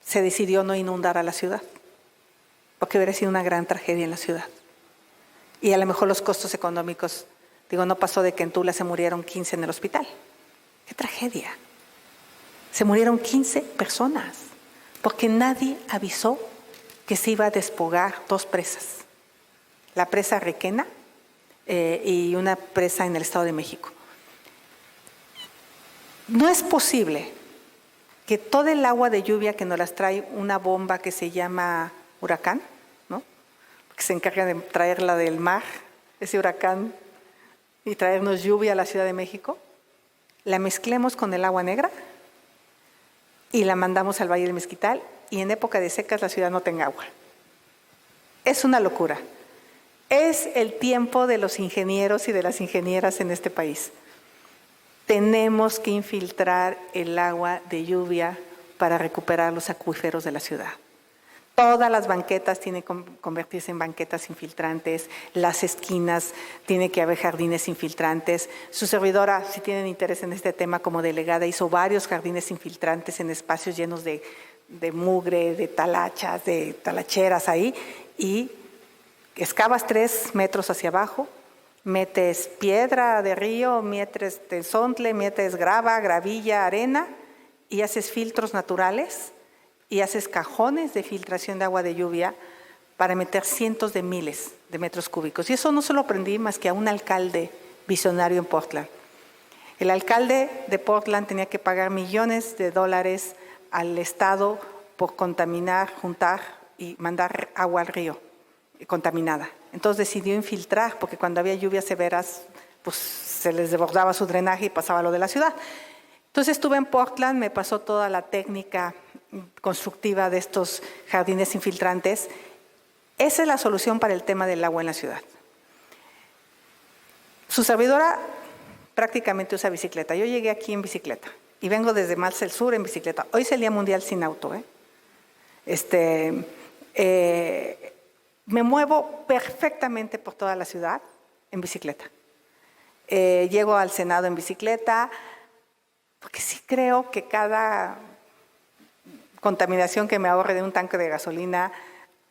se decidió no inundar a la ciudad, porque hubiera sido una gran tragedia en la ciudad. Y a lo mejor los costos económicos, no pasó de que en Tula se murieron 15 en el hospital. ¡Qué tragedia! Se murieron 15 personas, porque nadie avisó que se iba a despojar 2 presas. La presa Requena y una presa en el Estado de México. No es posible que todo el agua de lluvia que nos las trae una bomba que se llama huracán, ¿no? Que se encarga de traerla del mar, ese huracán, y traernos lluvia a la Ciudad de México, la mezclemos con el agua negra y la mandamos al Valle del Mezquital y en época de secas la ciudad no tenga agua. Es una locura. Es el tiempo de los ingenieros y de las ingenieras en este país. Tenemos que infiltrar el agua de lluvia para recuperar los acuíferos de la ciudad. Todas las banquetas tienen que convertirse en banquetas infiltrantes, las esquinas tiene que haber jardines infiltrantes. Su servidora, si tienen interés en este tema como delegada, hizo varios jardines infiltrantes en espacios llenos de mugre, de talachas, de talacheras ahí, y excavas 3 metros hacia abajo, metes piedra de río, metes tezontle, metes grava, gravilla, arena, y haces filtros naturales y haces cajones de filtración de agua de lluvia para meter cientos de miles de metros cúbicos. Y eso no se lo aprendí más que a un alcalde visionario en Portland. El alcalde de Portland tenía que pagar millones de dólares al Estado por contaminar, juntar y mandar agua al río contaminada. Entonces decidió infiltrar, porque cuando había lluvias severas, pues se les desbordaba su drenaje y pasaba lo de la ciudad. Entonces estuve en Portland, me pasó toda la técnica constructiva de estos jardines infiltrantes. Esa es la solución para el tema del agua en la ciudad. Su servidora prácticamente usa bicicleta. Yo llegué aquí en bicicleta y vengo desde Malsa del Sur en bicicleta. Hoy es el Día Mundial sin auto. Me muevo perfectamente por toda la ciudad en bicicleta. Llego al Senado en bicicleta, porque sí creo que cada contaminación que me ahorre de un tanque de gasolina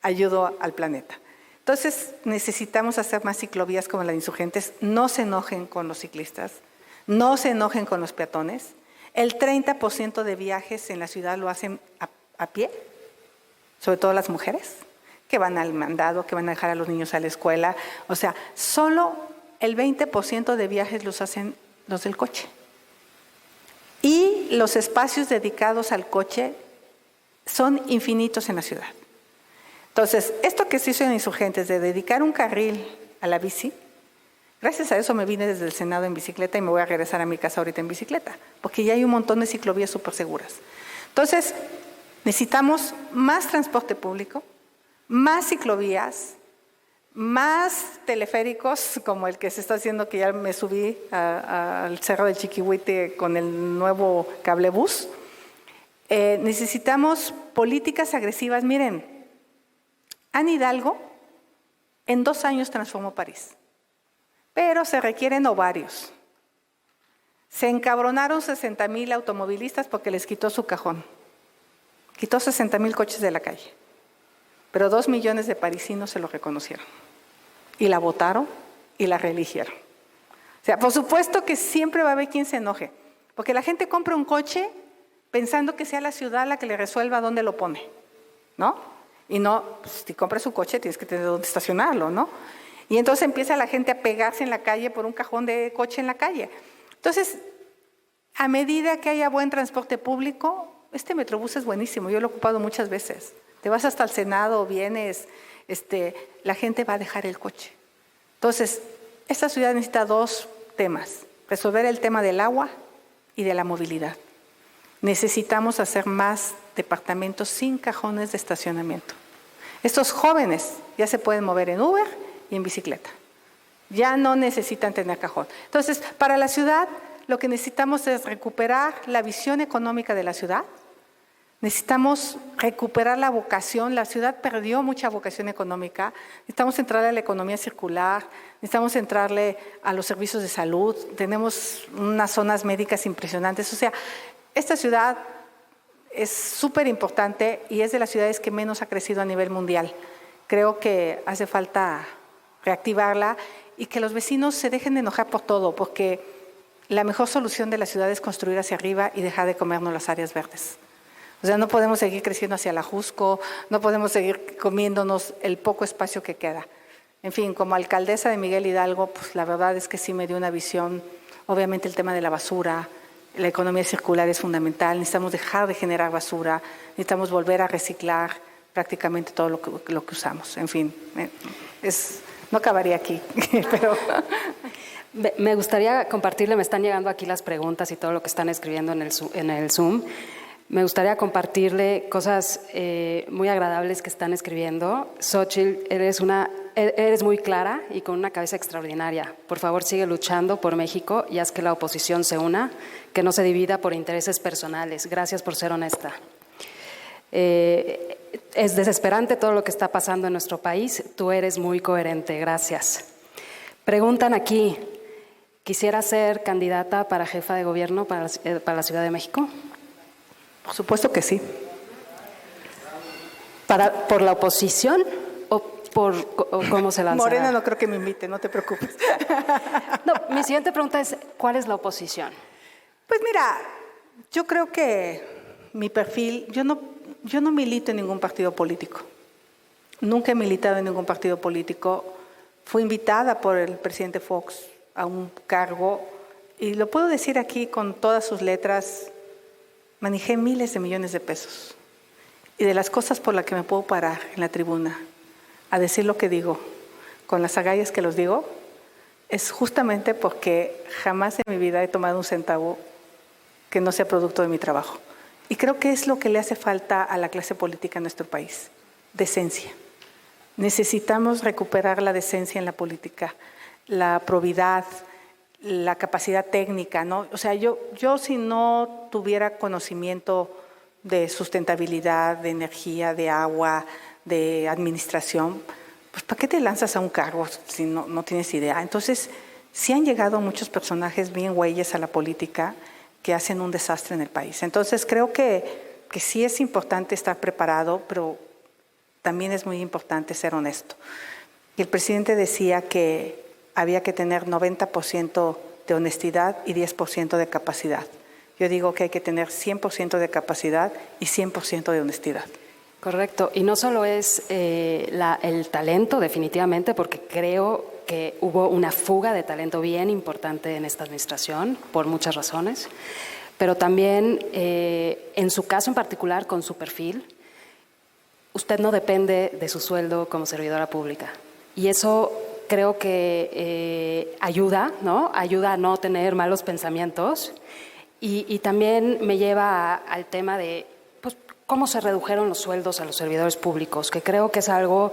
ayudo al planeta. Entonces necesitamos hacer más ciclovías como las de Insurgentes. No se enojen con los ciclistas, no se enojen con los peatones. El 30% de viajes en la ciudad lo hacen a pie, sobre todo las mujeres, que van al mandado, que van a dejar a los niños a la escuela. O sea, solo el 20% de viajes los hacen los del coche. Y los espacios dedicados al coche son infinitos en la ciudad. Entonces, esto que se hizo en Insurgentes de dedicar un carril a la bici, gracias a eso me vine desde el Senado en bicicleta y me voy a regresar a mi casa ahorita en bicicleta, porque ya hay un montón de ciclovías súper seguras. Entonces, necesitamos más transporte público, más ciclovías, más teleféricos, como el que se está haciendo, que ya me subí al Cerro del Chiquihuite con el nuevo cablebús. Necesitamos políticas agresivas. Miren, Anne Hidalgo en 2 años transformó París, pero se requieren ovarios. Se encabronaron 60,000 automovilistas porque les quitó su cajón. Quitó 60,000 coches de la calle, pero 2 millones de parisinos se lo reconocieron y la votaron y la reeligieron. O sea, por supuesto que siempre va a haber quien se enoje, porque la gente compra un coche pensando que sea la ciudad la que le resuelva dónde lo pone, ¿no? Y no, pues, si compras su coche tienes que tener dónde estacionarlo, ¿no? Y entonces empieza la gente a pegarse en la calle por un cajón de coche en la calle. Entonces, a medida que haya buen transporte público, este Metrobús es buenísimo, yo lo he ocupado muchas veces. Te vas hasta el Senado, vienes, la gente va a dejar el coche. Entonces, esta ciudad necesita 2 temas: resolver el tema del agua y de la movilidad. Necesitamos hacer más departamentos sin cajones de estacionamiento. Estos jóvenes ya se pueden mover en Uber y en bicicleta. Ya no necesitan tener cajón. Entonces, para la ciudad, lo que necesitamos es recuperar la visión económica de la ciudad. Necesitamos recuperar la vocación. La ciudad perdió mucha vocación económica. Necesitamos entrarle a la economía circular. Necesitamos entrarle a los servicios de salud. Tenemos unas zonas médicas impresionantes. O sea, esta ciudad es súper importante y es de las ciudades que menos ha crecido a nivel mundial. Creo que hace falta reactivarla y que los vecinos se dejen de enojar por todo, porque la mejor solución de la ciudad es construir hacia arriba y dejar de comernos las áreas verdes. O sea, no podemos seguir creciendo hacia la Jusco, no podemos seguir comiéndonos el poco espacio que queda. En fin, como alcaldesa de Miguel Hidalgo, pues la verdad es que sí me dio una visión. Obviamente el tema de la basura, la economía circular es fundamental. Necesitamos dejar de generar basura, necesitamos volver a reciclar prácticamente todo lo que usamos. En fin, no acabaría aquí, pero... Me gustaría compartirle, me están llegando aquí las preguntas y todo lo que están escribiendo en el Zoom. Me gustaría compartirle cosas muy agradables que están escribiendo. Xóchitl, eres muy clara y con una cabeza extraordinaria. Por favor, sigue luchando por México y haz que la oposición se una, que no se divida por intereses personales. Gracias por ser honesta. Es desesperante todo lo que está pasando en nuestro país. Tú eres muy coherente. Gracias. Preguntan aquí, ¿quisiera ser candidata para jefa de gobierno para la Ciudad de México? Por supuesto que sí. ¿Por la oposición o cómo se lanzará? Morena no creo que me invite, no te preocupes. No, mi siguiente pregunta es, ¿cuál es la oposición? Pues mira, yo creo que mi perfil, yo no milito en ningún partido político. Nunca he militado en ningún partido político. Fui invitada por el presidente Fox a un cargo y lo puedo decir aquí con todas sus letras. Manejé miles de millones de pesos y de las cosas por las que me puedo parar en la tribuna a decir lo que digo, con las agallas que los digo, es justamente porque jamás en mi vida he tomado un centavo que no sea producto de mi trabajo. Y creo que es lo que le hace falta a la clase política en nuestro país, decencia. Necesitamos recuperar la decencia en la política, la probidad, la capacidad técnica, ¿no? O sea, yo si no tuviera conocimiento de sustentabilidad, de energía, de agua, de administración, pues ¿para qué te lanzas a un cargo si no tienes idea? Entonces, sí han llegado muchos personajes bien güeyes a la política que hacen un desastre en el país. Entonces, creo que sí es importante estar preparado, pero también es muy importante ser honesto. Y el presidente decía que había que tener 90% de honestidad y 10% de capacidad. Yo digo que hay que tener 100% de capacidad y 100% de honestidad. Correcto. Y no solo es el talento, definitivamente, porque creo que hubo una fuga de talento bien importante en esta administración, por muchas razones, pero también en su caso en particular, con su perfil, usted no depende de su sueldo como servidora pública. Y eso creo que ayuda, ¿no? Ayuda a no tener malos pensamientos y también me lleva al tema de pues, cómo se redujeron los sueldos a los servidores públicos, que creo que es algo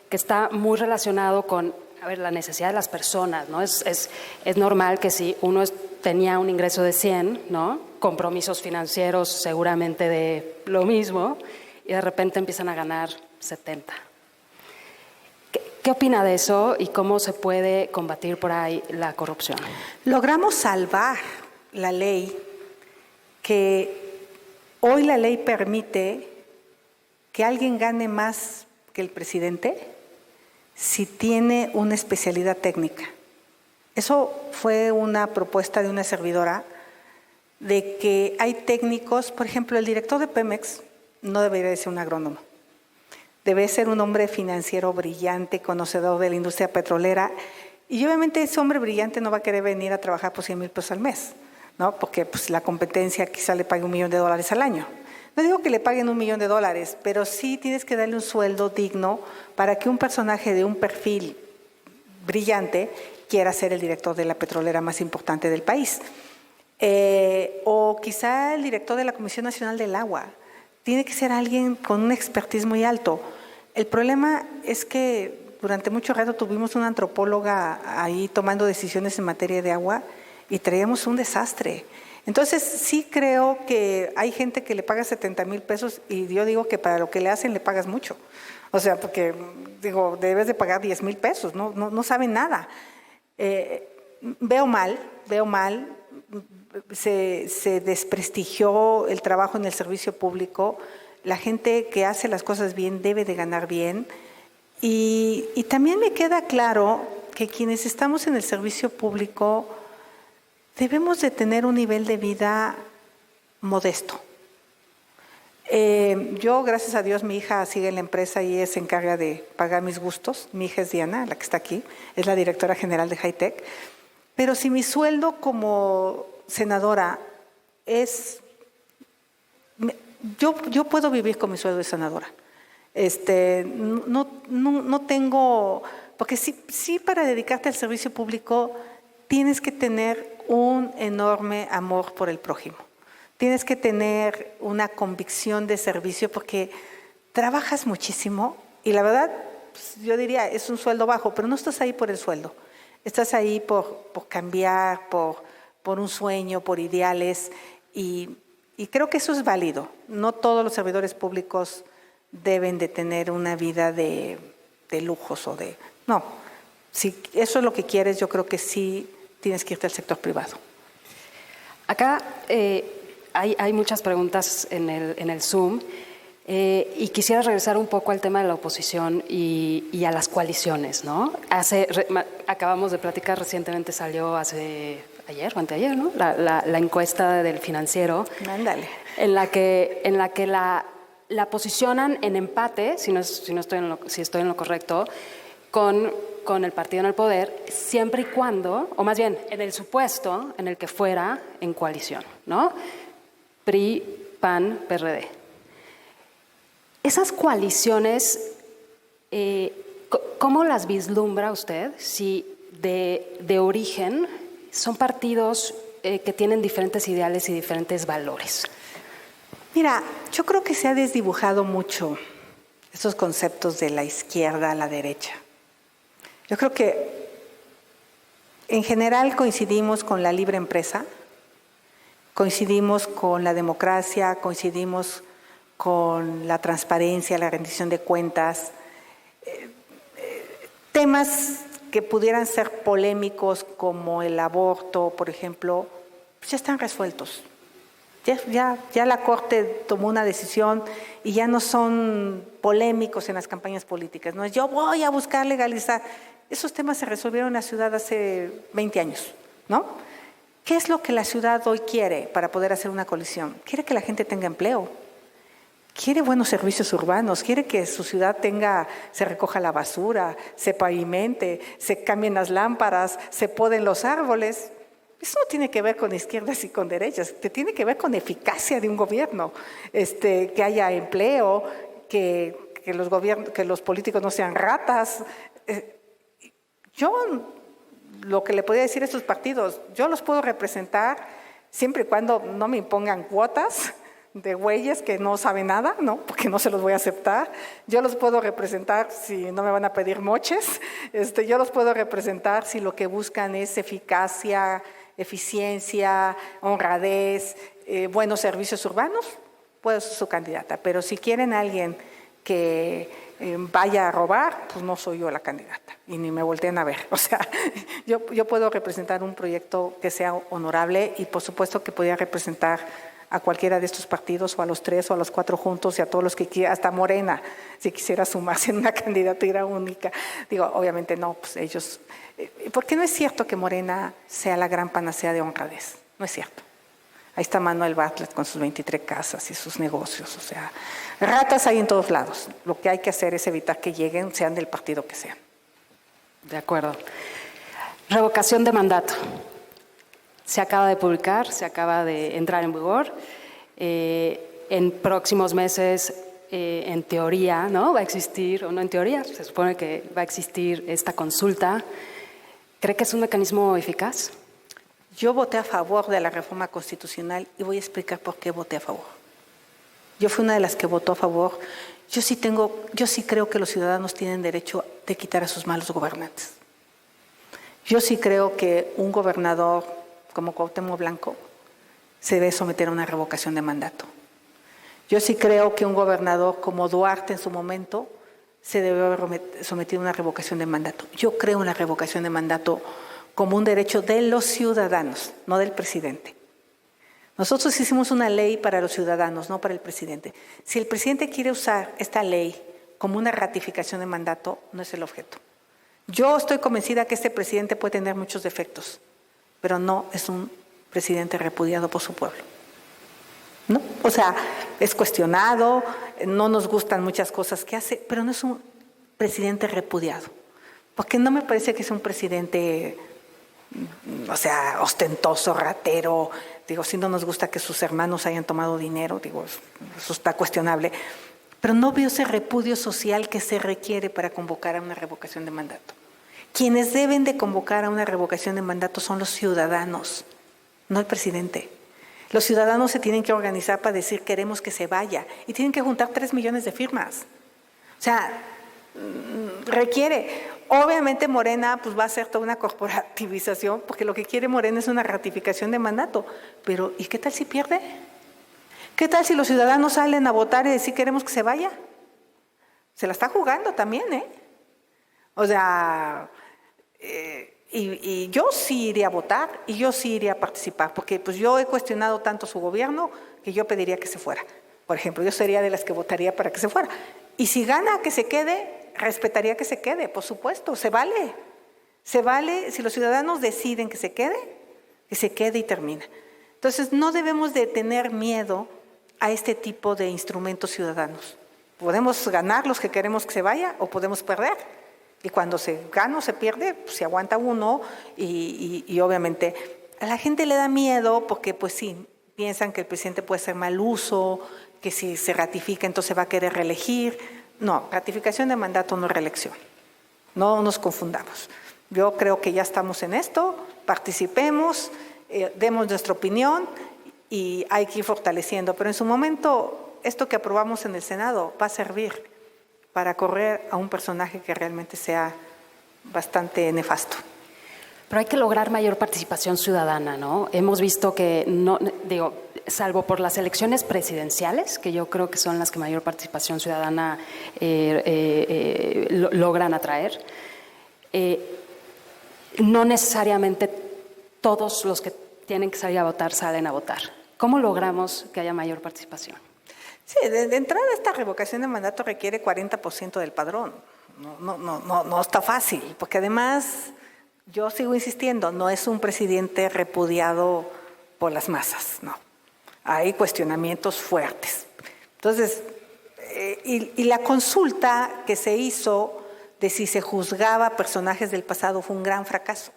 que está muy relacionado con la necesidad de las personas, ¿no? Es normal que si uno tenía un ingreso de 100, ¿no? Compromisos financieros seguramente de lo mismo, y de repente empiezan a ganar 70. ¿Qué opina de eso y cómo se puede combatir por ahí la corrupción? Logramos salvar la ley, que hoy la ley permite que alguien gane más que el presidente si tiene una especialidad técnica. Eso fue una propuesta de una servidora, de que hay técnicos, por ejemplo, el director de Pemex no debería ser un agrónomo. Debe ser un hombre financiero brillante, conocedor de la industria petrolera, y obviamente ese hombre brillante no va a querer venir a trabajar por 100,000 pesos al mes, ¿no? Porque pues, la competencia quizá le pague $1 millón al año. No digo que le paguen $1 millón, pero sí tienes que darle un sueldo digno para que un personaje de un perfil brillante quiera ser el director de la petrolera más importante del país. O quizá el director de la Comisión Nacional del Agua. Tiene que ser alguien con un expertise muy alto. El problema es que durante mucho rato tuvimos una antropóloga ahí tomando decisiones en materia de agua y traíamos un desastre. Entonces sí creo que hay gente que le paga 70,000 pesos y yo digo que para lo que le hacen le pagas mucho. O sea, porque digo, debes de pagar 10,000 pesos, no saben nada. Veo mal, se desprestigió el trabajo en el servicio público. La gente que hace las cosas bien debe de ganar bien. Y también me queda claro que quienes estamos en el servicio público debemos de tener un nivel de vida modesto. Yo, gracias a Dios, mi hija sigue en la empresa y ella se encarga de pagar mis gustos. Mi hija es Diana, la que está aquí, es la directora general de Hi-Tech. Pero si mi sueldo como senadora es... Yo puedo vivir con mi sueldo de senadora. No tengo... Porque sí para dedicarte al servicio público tienes que tener un enorme amor por el prójimo. Tienes que tener una convicción de servicio porque trabajas muchísimo y la verdad, yo diría, es un sueldo bajo, pero no estás ahí por el sueldo. Estás ahí por cambiar, por un sueño, por ideales y creo que eso es válido. No todos los servidores públicos deben de tener una vida de lujos o de... No, si eso es lo que quieres, yo creo que sí tienes que irte al sector privado. Acá hay muchas preguntas en el Zoom y quisiera regresar un poco al tema de la oposición y a las coaliciones, ¿no? Acabamos de platicar, recientemente salió ayer o anteayer, ¿no? La encuesta del Financiero. Ándale. En la que la posicionan en empate, si estoy en lo correcto, con el partido en el poder, siempre y cuando, o más bien, en el supuesto en el que fuera en coalición, ¿no? PRI, PAN, PRD. Esas coaliciones, ¿cómo las vislumbra usted si de origen son partidos que tienen diferentes ideales y diferentes valores? Mira, yo creo que se ha desdibujado mucho esos conceptos de la izquierda a la derecha. Yo creo que en general coincidimos con la libre empresa, coincidimos con la democracia, coincidimos con la transparencia, la rendición de cuentas, temas que pudieran ser polémicos como el aborto, por ejemplo, pues ya están resueltos. Ya la Corte tomó una decisión y ya no son polémicos en las campañas políticas. No es yo voy a buscar legalizar. Esos temas se resolvieron en la ciudad hace 20 años, ¿no? ¿Qué es lo que la ciudad hoy quiere para poder hacer una coalición? Quiere que la gente tenga empleo. quiere buenos servicios urbanos, quiere que su ciudad se recoja la basura, se pavimente, se cambien las lámparas, se poden los árboles. Eso no tiene que ver con izquierdas y con derechas, tiene que ver con eficacia de un gobierno, que haya empleo, que los políticos no sean ratas. Yo lo que le podría decir a estos partidos, yo los puedo representar siempre y cuando no me impongan cuotas de güeyes que no saben nada, ¿no? Porque no se los voy a aceptar. Yo los puedo representar si no me van a pedir moches. Yo los puedo representar si lo que buscan es eficacia, eficiencia, honradez, buenos servicios urbanos, puedo ser su candidata. Pero si quieren a alguien que vaya a robar, pues no soy yo la candidata y ni me volteen a ver. O sea, yo puedo representar un proyecto que sea honorable y por supuesto que podría representar a cualquiera de estos partidos o a los 3 o a los 4 juntos y a todos los que quieran, hasta Morena, si quisiera sumarse en una candidatura única. Digo, obviamente no, pues ellos, porque no es cierto que Morena sea la gran panacea de honradez, no es cierto. Ahí está Manuel Bartlett con sus 23 casas y sus negocios, o sea, ratas hay en todos lados. Lo que hay que hacer es evitar que lleguen, sean del partido que sean. De acuerdo. Revocación de mandato. Se acaba de publicar, se acaba de entrar en vigor. En próximos meses, en teoría, ¿no? Va a existir, o no en teoría, se supone que va a existir esta consulta. ¿Cree que es un mecanismo eficaz? Yo voté a favor de la reforma constitucional y voy a explicar por qué voté a favor. Yo fui una de las que votó a favor. Yo sí creo que los ciudadanos tienen derecho de quitar a sus malos gobernantes. Yo sí creo que un gobernador como Cuauhtémoc Blanco se debe someter a una revocación de mandato. Yo sí creo que un gobernador como Duarte en su momento se debe haber sometido a una revocación de mandato. Yo creo en la revocación de mandato como un derecho de los ciudadanos, no del presidente. Nosotros hicimos una ley para los ciudadanos, no para el presidente. Si el presidente quiere usar esta ley como una ratificación de mandato, no es el objeto. Yo estoy convencida que este presidente puede tener muchos defectos, pero no es un presidente repudiado por su pueblo. ¿No? O sea, es cuestionado, no nos gustan muchas cosas que hace, pero no es un presidente repudiado. Porque no me parece que es un presidente, o sea, ostentoso, ratero. Digo, si no nos gusta que sus hermanos hayan tomado dinero, digo, eso está cuestionable. Pero no veo ese repudio social que se requiere para convocar a una revocación de mandato. Quienes deben de convocar a una revocación de mandato son los ciudadanos, no el presidente. Los ciudadanos se tienen que organizar para decir queremos que se vaya y tienen que juntar 3 millones de firmas. O sea, requiere. Obviamente Morena pues va a hacer toda una corporativización porque lo que quiere Morena es una ratificación de mandato. Pero ¿y qué tal si pierde? ¿Qué tal si los ciudadanos salen a votar y decir queremos que se vaya? Se la está jugando también, ¿eh? O sea, y yo sí iría a votar y yo sí iría a participar, porque pues yo he cuestionado tanto su gobierno que yo pediría que se fuera. Por ejemplo, yo sería de las que votaría para que se fuera. Y si gana que se quede, respetaría que se quede, por supuesto, se vale. Se vale, si los ciudadanos deciden que se quede y termina. Entonces, no debemos de tener miedo a este tipo de instrumentos ciudadanos. Podemos ganar los que queremos que se vaya o podemos perder. Y cuando se gana o se pierde, pues se aguanta uno y obviamente a la gente le da miedo porque pues sí, piensan que el presidente puede hacer mal uso, que si se ratifica entonces va a querer reelegir. No, ratificación de mandato no es reelección. No nos confundamos. Yo creo que ya estamos en esto, participemos, demos nuestra opinión y hay que ir fortaleciendo. Pero en su momento, esto que aprobamos en el Senado va a servir para correr a un personaje que realmente sea bastante nefasto. Pero hay que lograr mayor participación ciudadana, ¿no? Hemos visto que, salvo por las elecciones presidenciales, que yo creo que son las que mayor participación ciudadana logran atraer, no necesariamente todos los que tienen que salir a votar salen a votar. ¿Cómo logramos que haya mayor participación? Sí, de entrada esta revocación de mandato requiere 40% del padrón. No está fácil, porque además, yo sigo insistiendo, no es un presidente repudiado por las masas, no. Hay cuestionamientos fuertes. Entonces, Y la consulta que se hizo de si se juzgaba personajes del pasado fue un gran fracaso.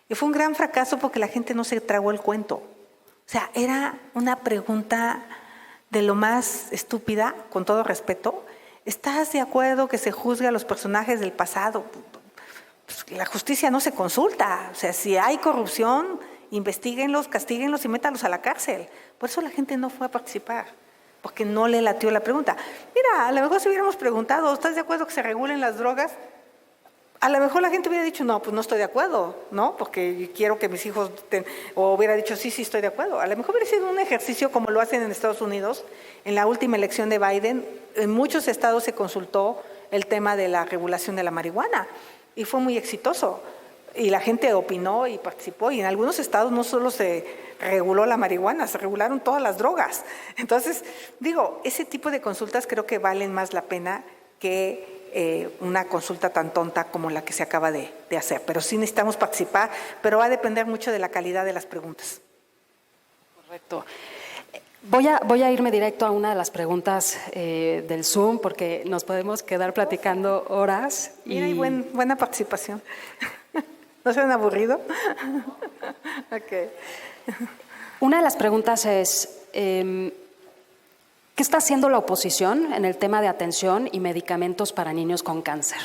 Y fue un gran fracaso porque la gente no se tragó el cuento. O sea, era una pregunta de lo más estúpida, con todo respeto. ¿Estás de acuerdo que se juzgue a los personajes del pasado? Pues la justicia no se consulta. O sea, si hay corrupción, investíguenlos, castíguenlos y métalos a la cárcel. Por eso la gente no fue a participar, porque no le latió la pregunta. Mira, a lo mejor si hubiéramos preguntado, ¿estás de acuerdo que se regulen las drogas? A lo mejor la gente hubiera dicho, no, pues no estoy de acuerdo, ¿no? Porque quiero que mis hijos, o hubiera dicho, sí, sí estoy de acuerdo. A lo mejor hubiera sido un ejercicio como lo hacen en Estados Unidos. En la última elección de Biden, en muchos estados se consultó el tema de la regulación de la marihuana y fue muy exitoso. Y la gente opinó y participó, y en algunos estados no solo se reguló la marihuana, se regularon todas las drogas. Entonces, digo, ese tipo de consultas creo que valen más la pena que una consulta tan tonta como la que se acaba de hacer. Pero sí necesitamos participar, pero va a depender mucho de la calidad de las preguntas. Correcto. Voy a irme directo a una de las preguntas del Zoom, porque nos podemos quedar platicando horas. Mira, y buena participación. ¿No suena aburrido? Okay. Una de las preguntas es, ¿qué está haciendo la oposición en el tema de atención y medicamentos para niños con cáncer?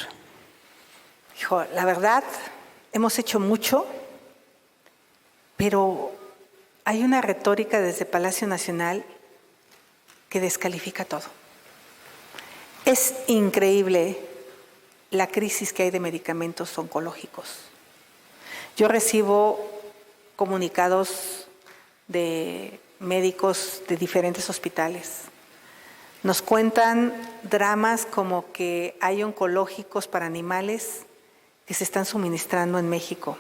Hijo, la verdad, hemos hecho mucho, pero hay una retórica desde Palacio Nacional que descalifica todo. Es increíble la crisis que hay de medicamentos oncológicos. Yo recibo comunicados de médicos de diferentes hospitales. Nos cuentan dramas como que hay oncológicos para animales que se están suministrando en México,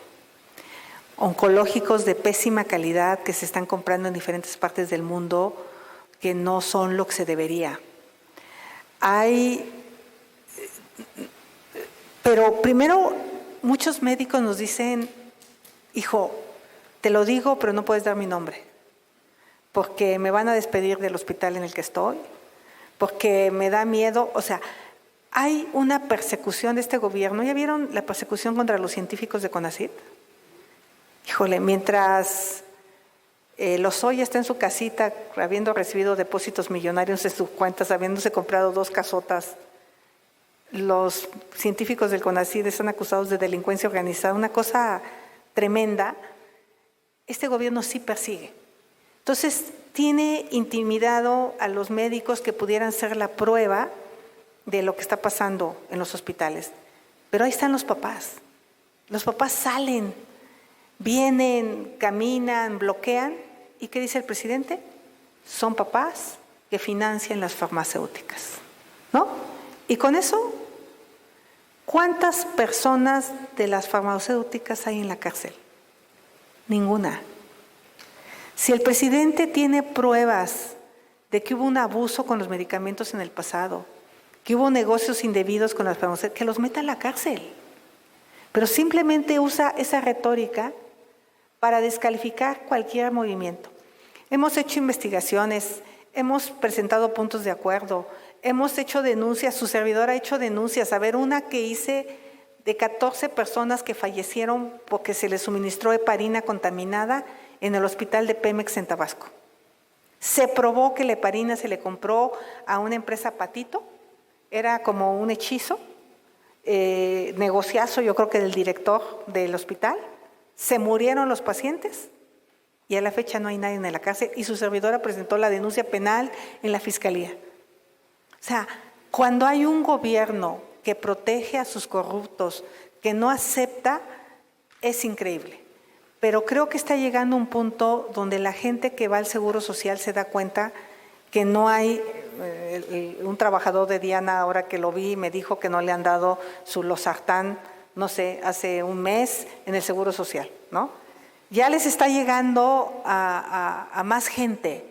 oncológicos de pésima calidad que se están comprando en diferentes partes del mundo que no son lo que se debería. Pero primero muchos médicos nos dicen, hijo, te lo digo, pero no puedes dar mi nombre, porque me van a despedir del hospital en el que estoy, porque me da miedo. O sea, hay una persecución de este gobierno. ¿Ya vieron la persecución contra los científicos de CONACYT? Híjole, mientras Lozoya está en su casita habiendo recibido depósitos millonarios en sus cuentas, habiéndose comprado 2 casotas, los científicos del CONACYT están acusados de delincuencia organizada, una cosa tremenda. Este gobierno sí persigue. Entonces, tiene intimidado a los médicos que pudieran ser la prueba de lo que está pasando en los hospitales. Pero ahí están los papás. Los papás salen, vienen, caminan, bloquean. ¿Y qué dice el presidente? Son papás que financian las farmacéuticas, ¿no? Y con eso, ¿cuántas personas de las farmacéuticas hay en la cárcel? Ninguna. Si el presidente tiene pruebas de que hubo un abuso con los medicamentos en el pasado, que hubo negocios indebidos con las farmacéuticas, que los meta a la cárcel. Pero simplemente usa esa retórica para descalificar cualquier movimiento. Hemos hecho investigaciones, hemos presentado puntos de acuerdo, hemos hecho denuncias, su servidor ha hecho denuncias. A ver, una que hice de 14 personas que fallecieron porque se les suministró heparina contaminada en el hospital de Pemex en Tabasco. Se probó que la heparina se le compró a una empresa Patito, era como un hechizo, negociazo yo creo que del director del hospital. Se murieron los pacientes y a la fecha no hay nadie en la cárcel, y su servidora presentó la denuncia penal en la fiscalía. O sea, cuando hay un gobierno que protege a sus corruptos, que no acepta, es increíble. Pero creo que está llegando un punto donde la gente que va al Seguro Social se da cuenta que no hay, un trabajador de Diana, ahora que lo vi, me dijo que no le han dado su losartán, no sé, hace un mes en el Seguro Social, ¿no? Ya les está llegando a más gente,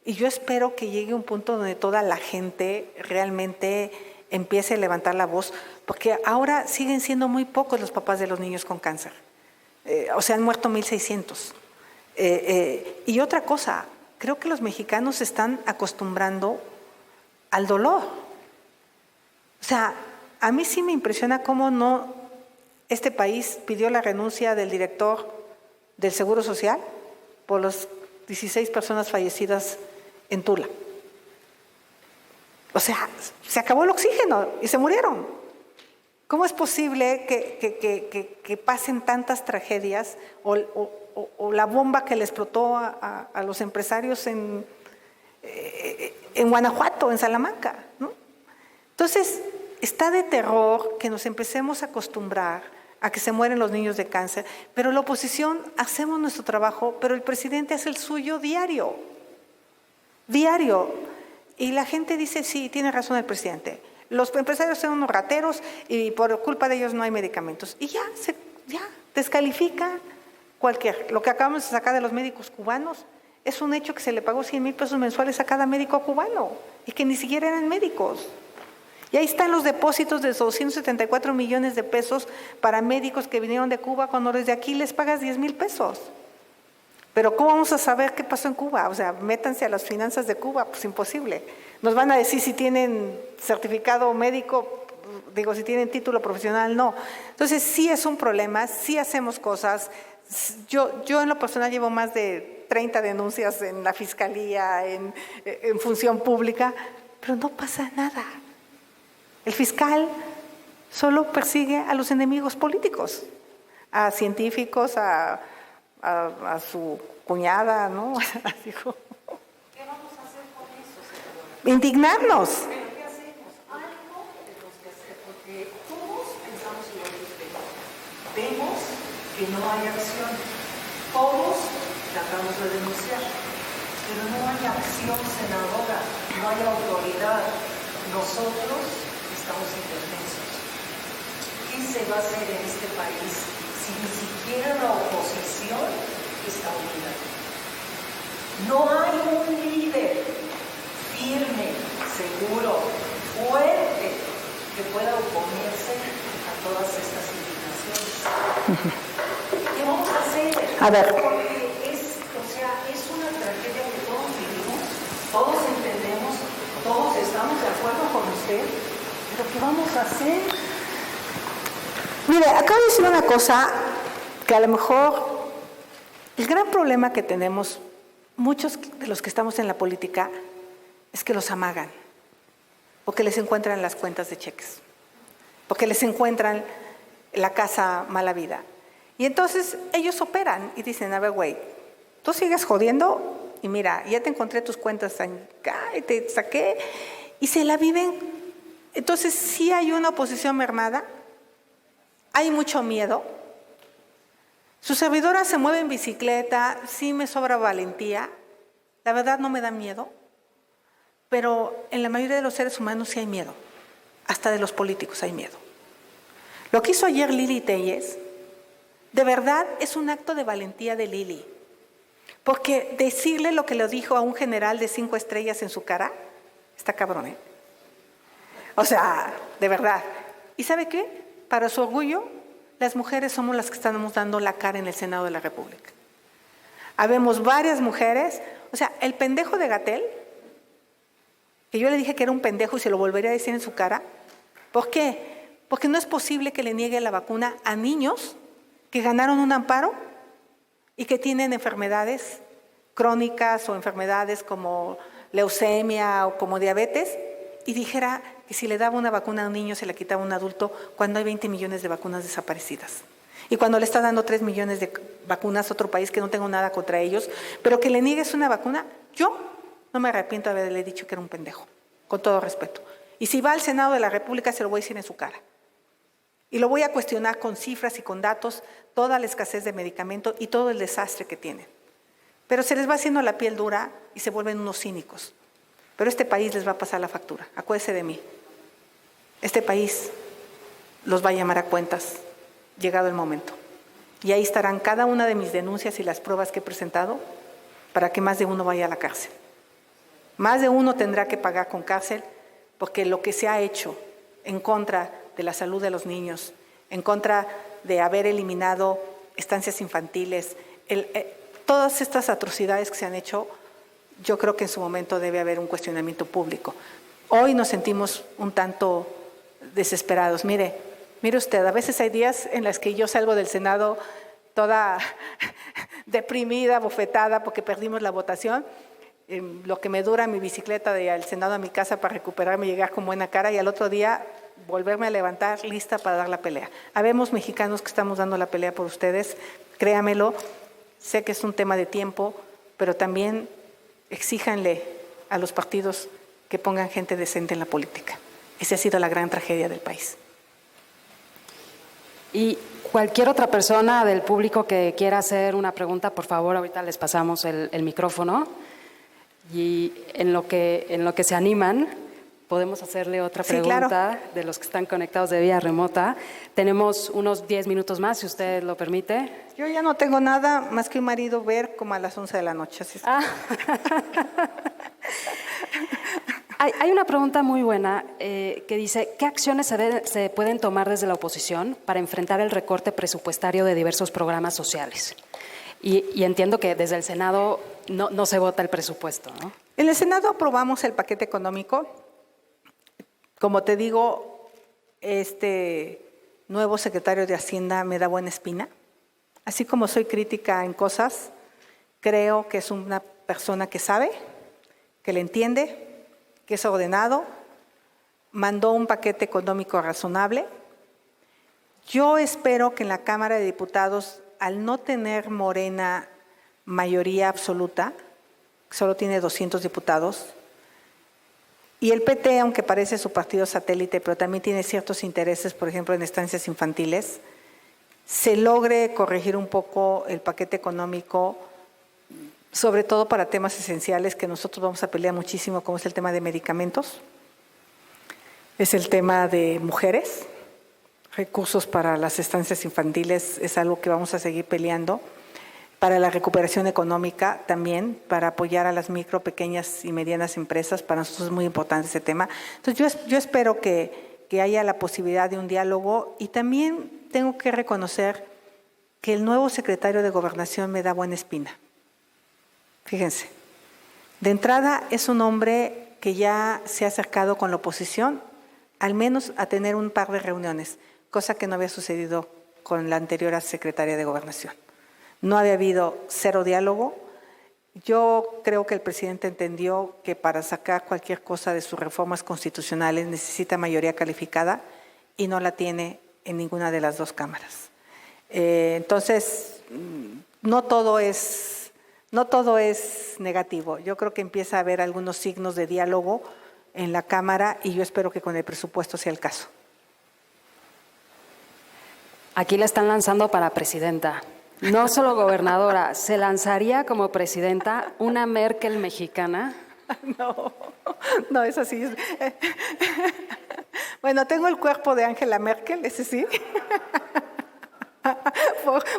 y yo espero que llegue un punto donde toda la gente realmente empiece a levantar la voz, porque ahora siguen siendo muy pocos los papás de los niños con cáncer. O sea, han muerto 1,600. Y otra cosa, creo que los mexicanos se están acostumbrando al dolor. O sea, a mí sí me impresiona cómo no este país pidió la renuncia del director del Seguro Social por las 16 personas fallecidas en Tula. O sea, se acabó el oxígeno y se murieron. ¿Cómo es posible que pasen tantas tragedias o la bomba que le explotó a los empresarios en Guanajuato, en Salamanca, ¿no? Entonces, está de terror que nos empecemos a acostumbrar a que se mueren los niños de cáncer, pero la oposición hacemos nuestro trabajo, pero el presidente hace el suyo diario. Y la gente dice, sí, tiene razón el presidente. Los empresarios son unos rateros y por culpa de ellos no hay medicamentos. Y ya descalifica lo que acabamos de sacar de los médicos cubanos. Es un hecho que se le pagó 100,000 pesos mensuales a cada médico cubano y que ni siquiera eran médicos. Y ahí están los depósitos de 274 millones de pesos para médicos que vinieron de Cuba, cuando desde aquí les pagas 10,000 pesos. Pero ¿cómo vamos a saber qué pasó en Cuba? O sea, métanse a las finanzas de Cuba, pues imposible. Nos van a decir si tienen certificado médico, si tienen título profesional, no. Entonces sí es un problema, sí hacemos cosas. Yo en lo personal llevo más de 30 denuncias en la fiscalía, en función pública, pero no pasa nada. El fiscal solo persigue a los enemigos políticos, a científicos, a su cuñada, ¿no? Dijo, ¿qué vamos a hacer con eso, senadora? Indignarnos. ¿Pero qué hacemos? Algo tenemos que hacer, porque todos pensamos en lo mismo. Vemos que no hay acción. Todos tratamos de denunciar, pero no hay acción, senadora, no hay autoridad. Nosotros estamos indefensos. ¿Qué se va a hacer en este país si ni siquiera la oposición está unida? No hay un líder firme, seguro, fuerte, que pueda oponerse a todas estas indignaciones. ¿Qué vamos a hacer? A ver. Porque es una tragedia que todos vivimos, todos entendemos, todos estamos de acuerdo con usted, pero ¿qué vamos a hacer? Mire, acabo de decir una cosa que a lo mejor el gran problema que tenemos muchos de los que estamos en la política es que los amagan, porque les encuentran las cuentas de cheques, porque les encuentran la casa mala vida. Y entonces ellos operan y dicen, a ver, güey, tú sigues jodiendo y mira, ya te encontré tus cuentas acá y te saqué, y se la viven. Entonces sí hay una oposición mermada, hay mucho miedo. Su servidora se mueve en bicicleta, sí me sobra valentía, la verdad no me da miedo, pero en la mayoría de los seres humanos sí hay miedo, hasta de los políticos hay miedo. Lo que hizo ayer Lili Téllez, de verdad es un acto de valentía de Lili, porque decirle lo que le dijo a un general de 5 estrellas en su cara, está cabrón, ¿eh? O sea, de verdad. ¿Y sabe qué? Para su orgullo, las mujeres somos las que estamos dando la cara en el Senado de la República. Habemos varias mujeres, o sea, el pendejo de Gatell, que yo le dije que era un pendejo y se lo volvería a decir en su cara. ¿Por qué? Porque no es posible que le niegue la vacuna a niños que ganaron un amparo y que tienen enfermedades crónicas o enfermedades como leucemia o como diabetes, y dijera que si le daba una vacuna a un niño se la quitaba a un adulto cuando hay 20 millones de vacunas desaparecidas. Y cuando le está dando 3 millones de vacunas a otro país, que no tengo nada contra ellos, pero que le niegues una vacuna, yo no me arrepiento de haberle dicho que era un pendejo, con todo respeto. Y si va al Senado de la República se lo voy a decir en su cara. Y lo voy a cuestionar con cifras y con datos, toda la escasez de medicamento y todo el desastre que tienen. Pero se les va haciendo la piel dura y se vuelven unos cínicos. Pero este país les va a pasar la factura, acuérdese de mí. Este país los va a llamar a cuentas, llegado el momento. Y ahí estarán cada una de mis denuncias y las pruebas que he presentado para que más de uno vaya a la cárcel. Más de uno tendrá que pagar con cárcel porque lo que se ha hecho en contra de la salud de los niños, en contra de haber eliminado estancias infantiles, todas estas atrocidades que se han hecho, yo creo que en su momento debe haber un cuestionamiento público. Hoy nos sentimos un tanto desesperados. Mire usted, a veces hay días en los que yo salgo del Senado toda deprimida, bofetada, porque perdimos la votación. Lo que me dura mi bicicleta del Senado a mi casa para recuperarme y llegar con buena cara, y al otro día volverme a levantar lista para dar la pelea. Habemos mexicanos que estamos dando la pelea por ustedes, créamelo. Sé que es un tema de tiempo, pero también exíjanle a los partidos que pongan gente decente en la política. Esa ha sido la gran tragedia del país. Y cualquier otra persona del público que quiera hacer una pregunta, por favor, ahorita les pasamos el micrófono. Y en lo que se animan, podemos hacerle otra pregunta. Sí, claro. De los que están conectados de vía remota. Tenemos unos 10 minutos más, si usted lo permite. Yo ya no tengo nada más que un marido ver como a las 11 de la noche. Así es. Hay una pregunta muy buena que dice, ¿qué acciones se pueden tomar desde la oposición para enfrentar el recorte presupuestario de diversos programas sociales? Y entiendo que desde el Senado no se vota el presupuesto, ¿no? En el Senado aprobamos el paquete económico. Como te digo, este nuevo secretario de Hacienda me da buena espina. Así como soy crítica en cosas, creo que es una persona que sabe, que le entiende, que es ordenado, mandó un paquete económico razonable. Yo espero que en la Cámara de Diputados, al no tener Morena mayoría absoluta, solo tiene 200 diputados, y el PT, aunque parece su partido satélite, pero también tiene ciertos intereses, por ejemplo, en estancias infantiles, se logre corregir un poco el paquete económico, sobre todo para temas esenciales que nosotros vamos a pelear muchísimo, como es el tema de medicamentos, es el tema de mujeres, recursos para las estancias infantiles es algo que vamos a seguir peleando, para la recuperación económica también, para apoyar a las micro, pequeñas y medianas empresas, para nosotros es muy importante ese tema. Entonces yo espero que haya la posibilidad de un diálogo, y también tengo que reconocer que el nuevo secretario de Gobernación me da buena espina. Fíjense, de entrada es un hombre que ya se ha acercado con la oposición, al menos a tener un par de reuniones, cosa que no había sucedido con la anterior secretaria de Gobernación. No había habido cero diálogo. Yo creo que el presidente entendió que para sacar cualquier cosa de sus reformas constitucionales necesita mayoría calificada y no la tiene en ninguna de las dos cámaras. Entonces, no todo es negativo. Yo creo que empieza a haber algunos signos de diálogo en la Cámara y yo espero que con el presupuesto sea el caso. Aquí la están lanzando para presidenta. No solo gobernadora, ¿se lanzaría como presidenta una Merkel mexicana? No, eso sí. Bueno, tengo el cuerpo de Angela Merkel, ese sí.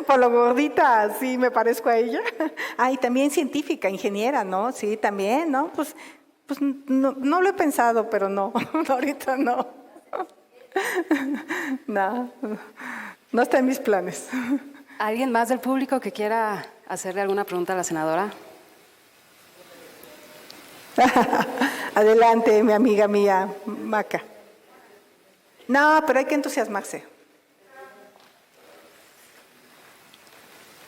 Por lo gordita, sí me parezco a ella. Y también científica, ingeniera, ¿no? Sí, también, ¿no? Pues no lo he pensado, pero no, ahorita no. No está en mis planes. ¿Alguien más del público que quiera hacerle alguna pregunta a la senadora? Adelante, mi amiga mía, Maca. No, pero hay que entusiasmarse.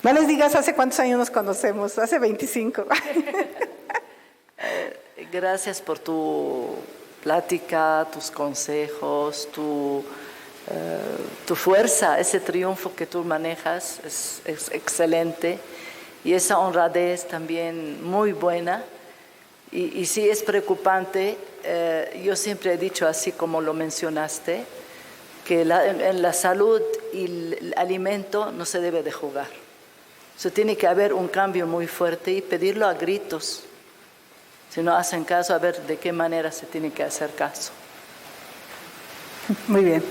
No les digas hace cuántos años nos conocemos, hace 25. Gracias por tu plática, tus consejos, tu fuerza. Ese triunfo que tú manejas es excelente, y esa honradez también muy buena. Y sí es preocupante. Yo siempre he dicho, así como lo mencionaste, que en la salud y el alimento no se debe de jugar. Tiene que haber un cambio muy fuerte y pedirlo a gritos. Si no hacen caso, a ver de qué manera se tiene que hacer caso. Muy bien.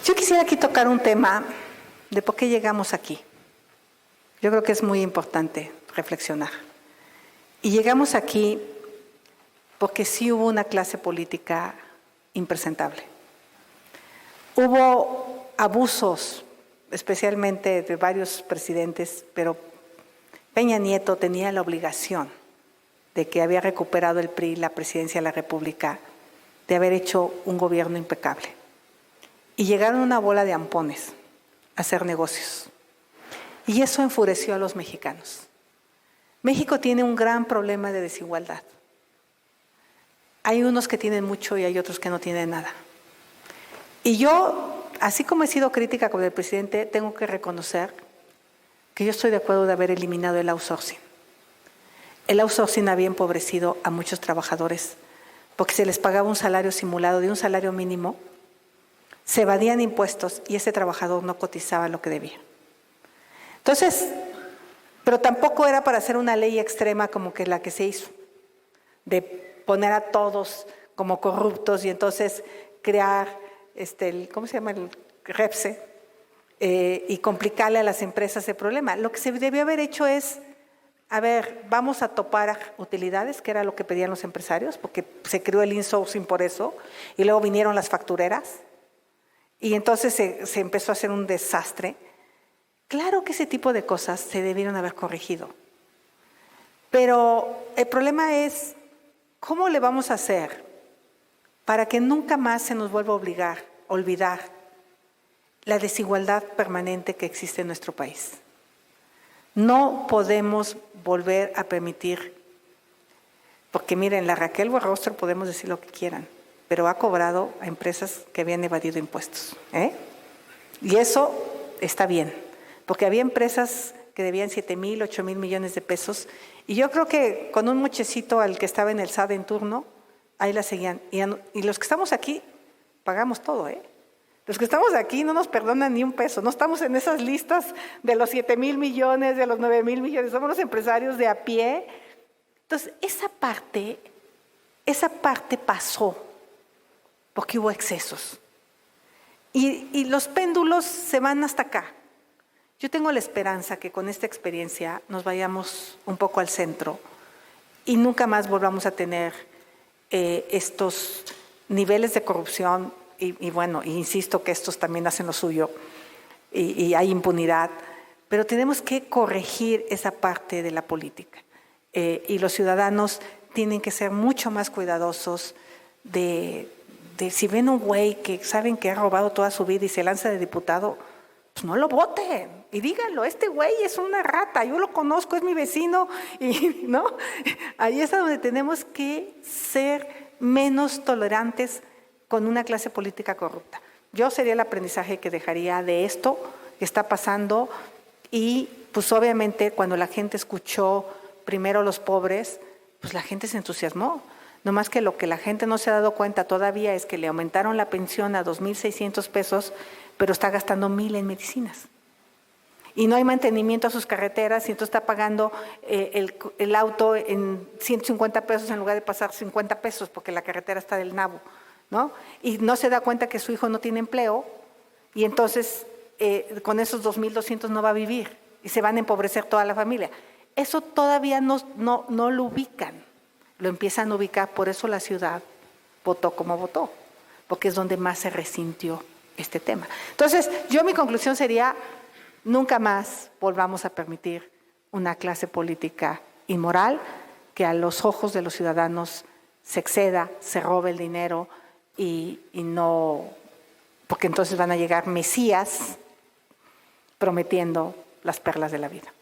Yo quisiera aquí tocar un tema de por qué llegamos aquí. Yo creo que es muy importante reflexionar. Y llegamos aquí porque sí hubo una clase política impresentable. Hubo abusos, especialmente de varios presidentes, pero Peña Nieto tenía la obligación de que había recuperado el PRI la presidencia de la República de haber hecho un gobierno impecable. Y llegaron una bola de ampones a hacer negocios. Y eso enfureció a los mexicanos. México tiene un gran problema de desigualdad. Hay unos que tienen mucho y hay otros que no tienen nada. Y yo, así como he sido crítica con el presidente, tengo que reconocer que yo estoy de acuerdo de haber eliminado el outsourcing. El outsourcing había empobrecido a muchos trabajadores porque se les pagaba un salario simulado de un salario mínimo, se evadían impuestos y ese trabajador no cotizaba lo que debía. Entonces, pero tampoco era para hacer una ley extrema como que la que se hizo, de poner a todos como corruptos y entonces crear, ¿cómo se llama? El REPSE, y complicarle a las empresas el problema. Lo que se debió haber hecho es, a ver, vamos a topar utilidades, que era lo que pedían los empresarios, porque se creó el insourcing por eso, y luego vinieron las factureras, y entonces se empezó a hacer un desastre. Claro que ese tipo de cosas se debieron haber corregido, pero el problema es, ¿cómo le vamos a hacer para que nunca más se nos vuelva a olvidar la desigualdad permanente que existe en nuestro país? No podemos volver a permitir, porque miren, la Raquel Buenrostro podemos decir lo que quieran, pero ha cobrado a empresas que habían evadido impuestos, y eso está bien, porque había empresas que debían 7,000, 8,000 millones de pesos, y yo creo que con un mochecito al que estaba en el SAT en turno, ahí la seguían, y los que estamos aquí pagamos todo, Los que estamos aquí no nos perdonan ni un peso, no estamos en esas listas de los 7,000 millones, de los 9,000 millones, somos los empresarios de a pie. Entonces, esa parte pasó porque hubo excesos. Y los péndulos se van hasta acá. Yo tengo la esperanza que con esta experiencia nos vayamos un poco al centro y nunca más volvamos a tener estos niveles de corrupción. Y bueno, insisto que estos también hacen lo suyo y hay impunidad, pero tenemos que corregir esa parte de la política. Y los ciudadanos tienen que ser mucho más cuidadosos de si ven un güey que saben que ha robado toda su vida y se lanza de diputado, pues no lo voten y díganlo, este güey es una rata, yo lo conozco, es mi vecino, y ¿no? Ahí es donde tenemos que ser menos tolerantes con una clase política corrupta. Yo sería el aprendizaje que dejaría de esto que está pasando y pues obviamente cuando la gente escuchó primero a los pobres, pues la gente se entusiasmó. No más que lo que la gente no se ha dado cuenta todavía es que le aumentaron la pensión a 2,600 pesos, pero está gastando 1,000 en medicinas. Y no hay mantenimiento a sus carreteras y entonces está pagando el auto en 150 pesos en lugar de pasar 50 pesos porque la carretera está del nabo, ¿no? Y no se da cuenta que su hijo no tiene empleo y entonces con esos 2,200 no va a vivir y se van a empobrecer toda la familia. Eso todavía no lo ubican, lo empiezan a ubicar, por eso la ciudad votó como votó, porque es donde más se resintió este tema. Entonces, mi conclusión sería, nunca más volvamos a permitir una clase política inmoral que a los ojos de los ciudadanos se exceda, se robe el dinero y no, porque entonces van a llegar mesías prometiendo las perlas de la vida.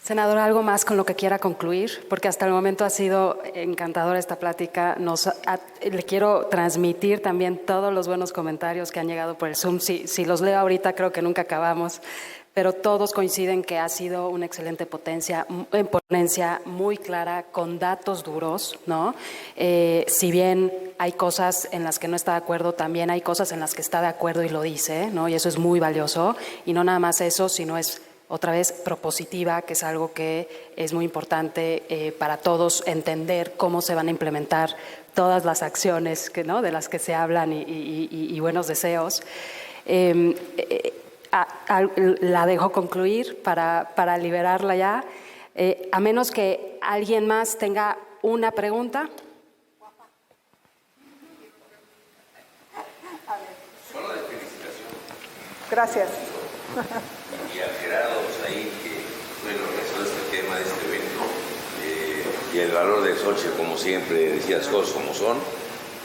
Senadora, ¿algo más con lo que quiera concluir? Porque hasta el momento ha sido encantadora esta plática. Le quiero transmitir también todos los buenos comentarios que han llegado por el Zoom. Si los leo ahorita creo que nunca acabamos, pero todos coinciden que ha sido una excelente ponencia muy clara, con datos duros, ¿no? Si bien hay cosas en las que no está de acuerdo, también hay cosas en las que está de acuerdo y lo dice, ¿no? Y eso es muy valioso. Y no nada más eso, sino es otra vez propositiva, que es algo que es muy importante para todos entender cómo se van a implementar todas las acciones ¿no? de las que se hablan y buenos deseos. La dejo concluir para liberarla ya, a menos que alguien más tenga una pregunta. Solo de felicitación. Gracias. Y a Gerardo ahí que fue lo que resolvió este tema de este evento, y el valor de Xochitl, como siempre, decía las cosas como son,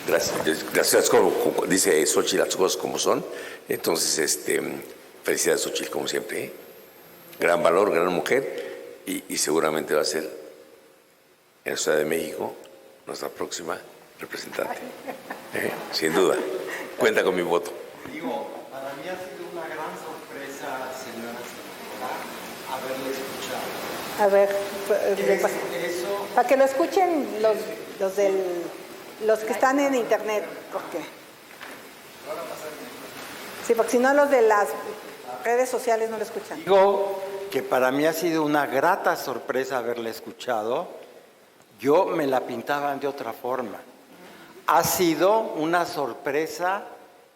Gracias, como dice Xochitl, las cosas como son. Entonces, felicidades, Xochitl, como siempre, ¿eh? Gran valor, gran mujer, y seguramente va a ser en la Ciudad de México nuestra próxima representante. Sin duda. Cuenta con mi voto. Digo, para mí ha sido una gran sorpresa, señora senadora, haberle escuchado. A ver, para que lo escuchen los que están en internet, porque sí, porque si no los de las redes sociales no lo escuchan. Digo que para mí ha sido una grata sorpresa haberle escuchado. Yo me la pintaban de otra forma. Ha sido una sorpresa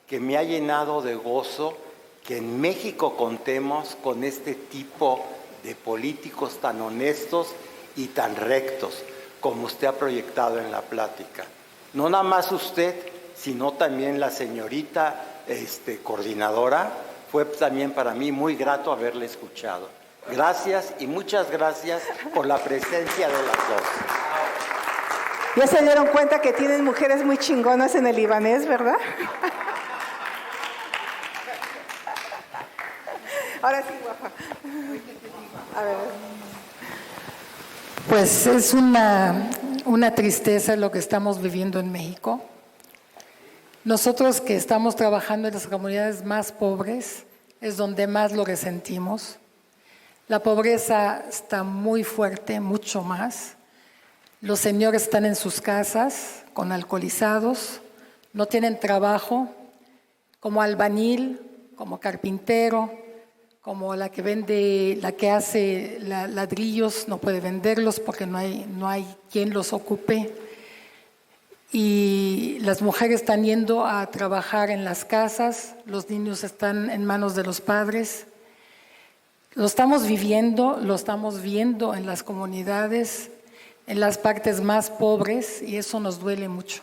que me ha llenado de gozo que en México contemos con este tipo de políticos tan honestos y tan rectos como usted ha proyectado en la plática. No nada más usted, sino también la señorita coordinadora. Fue también para mí muy grato haberle escuchado. Gracias y muchas gracias por la presencia de las dos. Ya se dieron cuenta que tienen mujeres muy chingonas en el libanés, ¿verdad? Ahora sí, guapa. A ver. Pues es una tristeza lo que estamos viviendo en México. Nosotros que estamos trabajando en las comunidades más pobres es donde más lo resentimos. La pobreza está muy fuerte, mucho más. Los señores están en sus casas con alcoholizados, no tienen trabajo, como albañil, como carpintero, como la que hace ladrillos, no puede venderlos porque no hay quien los ocupe. Y las mujeres están yendo a trabajar en las casas, los niños están en manos de los padres. Lo estamos viviendo, lo estamos viendo en las comunidades, en las partes más pobres, y eso nos duele mucho.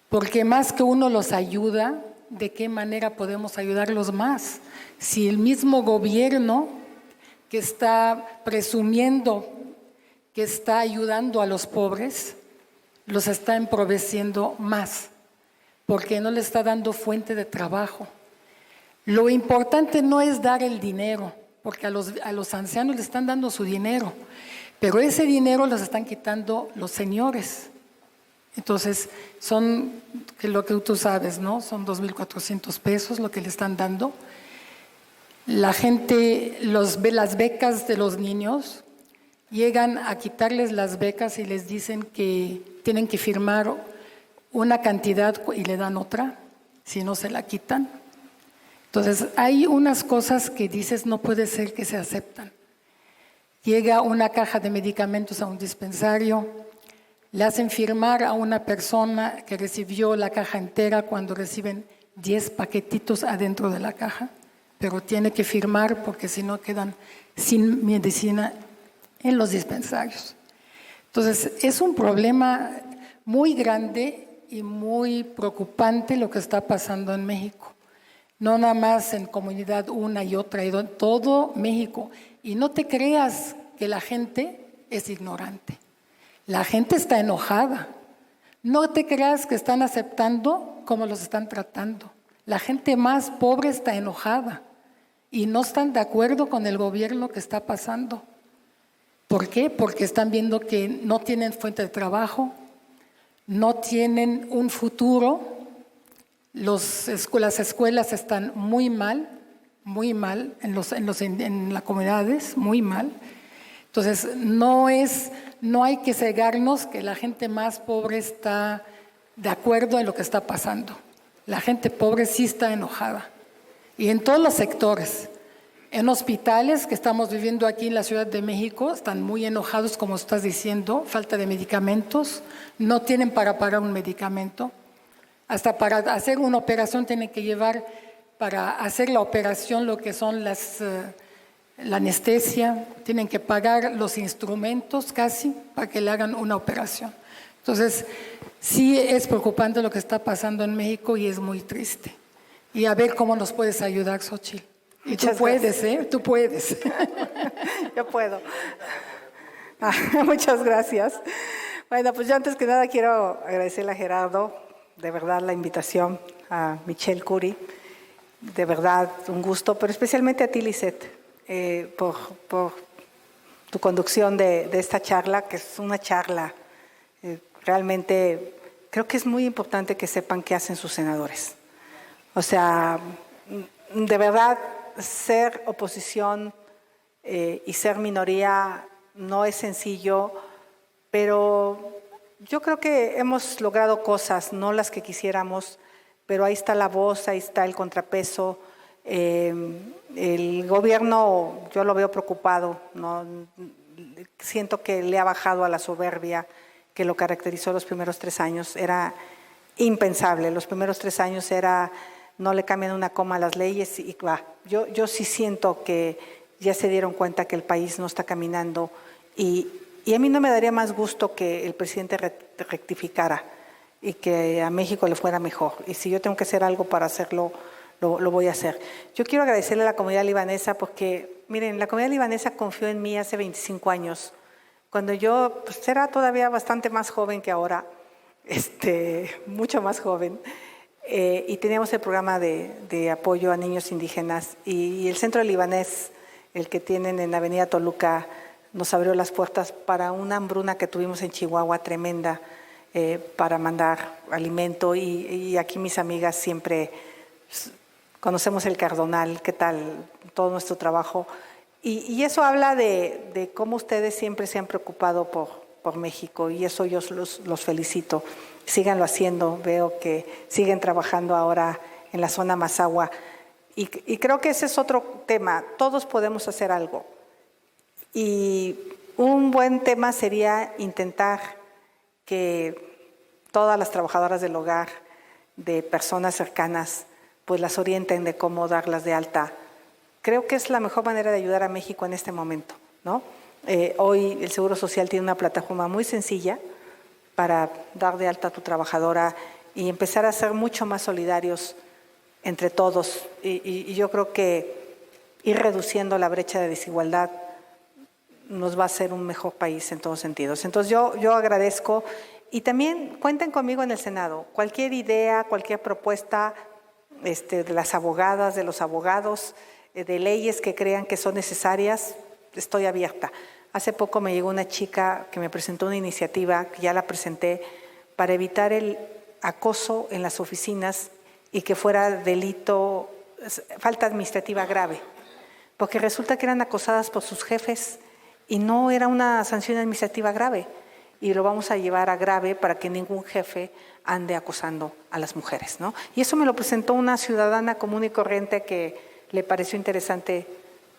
Porque más que uno los ayuda, ¿de qué manera podemos ayudarlos más? Si el mismo gobierno que está presumiendo que está ayudando a los pobres, los está empobreciendo más, porque no le está dando fuente de trabajo. Lo importante no es dar el dinero, porque a los ancianos les están dando su dinero, pero ese dinero los están quitando los señores. Entonces, son, lo que tú sabes, ¿no? Son 2,400 pesos lo que le están dando. La gente ve las becas de los niños, llegan a quitarles las becas y les dicen que tienen que firmar una cantidad y le dan otra, si no se la quitan. Entonces, hay unas cosas que dices no puede ser que se aceptan. Llega una caja de medicamentos a un dispensario, le hacen firmar a una persona que recibió la caja entera cuando reciben 10 paquetitos adentro de la caja, pero tiene que firmar porque si no quedan sin medicina en los dispensarios. Entonces, es un problema muy grande y muy preocupante lo que está pasando en México. No nada más en comunidad una y otra, en todo México. Y no te creas que la gente es ignorante. La gente está enojada. No te creas que están aceptando como los están tratando. La gente más pobre está enojada y no están de acuerdo con el gobierno que está pasando. ¿Por qué? Porque están viendo que no tienen fuente de trabajo, no tienen un futuro. Las escuelas están muy mal en las comunidades, muy mal. Entonces, no hay que cegarnos que la gente más pobre está de acuerdo en lo que está pasando. La gente pobre sí está enojada. Y en todos los sectores. En hospitales que estamos viviendo aquí en la Ciudad de México, están muy enojados, como estás diciendo, falta de medicamentos, no tienen para pagar un medicamento. Hasta para hacer una operación tienen que llevar, para hacer la operación, lo que son la anestesia, tienen que pagar los instrumentos casi para que le hagan una operación. Entonces, sí es preocupante lo que está pasando en México y es muy triste. Y a ver cómo nos puedes ayudar, Xochitl. Y tú puedes, ¿eh? Tú puedes. Yo puedo. Muchas gracias. Bueno, pues yo antes que nada quiero agradecerle a Gerardo de verdad la invitación a Michelle Curi. De verdad, un gusto, pero especialmente a ti, Lisette, por tu conducción de esta charla, que es una charla. Realmente creo que es muy importante que sepan qué hacen sus senadores. O sea, de verdad, ser oposición y ser minoría no es sencillo, pero yo creo que hemos logrado cosas, no las que quisiéramos, pero ahí está la voz, ahí está el contrapeso. El gobierno, yo lo veo preocupado, ¿no? Siento que le ha bajado a la soberbia que lo caracterizó los primeros 3 años. Era impensable, los primeros 3 años era, no le cambian una coma a las leyes y va. Yo sí siento que ya se dieron cuenta que el país no está caminando y a mí no me daría más gusto que el presidente rectificara y que a México le fuera mejor. Y si yo tengo que hacer algo para hacerlo, lo voy a hacer. Yo quiero agradecerle a la comunidad libanesa porque, miren, la comunidad libanesa confió en mí hace 25 años, cuando yo pues, era todavía bastante más joven que ahora, mucho más joven, y teníamos el programa de apoyo a niños indígenas y el centro libanés, el que tienen en la avenida Toluca, nos abrió las puertas para una hambruna que tuvimos en Chihuahua tremenda, para mandar alimento y aquí mis amigas siempre conocemos el Cardonal, qué tal todo nuestro trabajo y eso habla de cómo ustedes siempre se han preocupado por México y eso yo los felicito, síganlo haciendo, veo que siguen trabajando ahora en la zona Mazahua y creo que ese es otro tema, todos podemos hacer algo y un buen tema sería intentar que todas las trabajadoras del hogar, de personas cercanas, pues las orienten de cómo darlas de alta. Creo que es la mejor manera de ayudar a México en este momento, ¿no? Hoy el Seguro Social tiene una plataforma muy sencilla para dar de alta a tu trabajadora y empezar a ser mucho más solidarios entre todos. Y yo creo que ir reduciendo la brecha de desigualdad nos va a hacer un mejor país en todos sentidos. Entonces yo agradezco y también cuenten conmigo en el Senado. Cualquier idea, cualquier propuesta de las abogadas, de los abogados, de leyes que crean que son necesarias, estoy abierta. Hace poco me llegó una chica que me presentó una iniciativa, que ya la presenté, para evitar el acoso en las oficinas y que fuera delito, falta administrativa grave, porque resulta que eran acosadas por sus jefes y no era una sanción administrativa grave y lo vamos a llevar a grave para que ningún jefe ande acosando a las mujeres, ¿no? Y eso me lo presentó una ciudadana común y corriente que le pareció interesante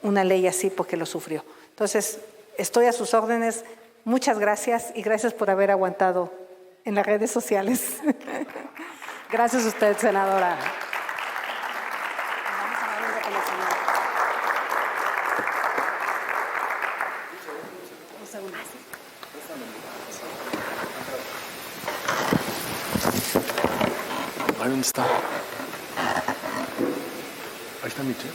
una ley así porque lo sufrió. Entonces, estoy a sus órdenes. Muchas gracias y gracias por haber aguantado en las redes sociales. Gracias a usted, senadora. ¿Ahí dónde está? Ahí está Michelle.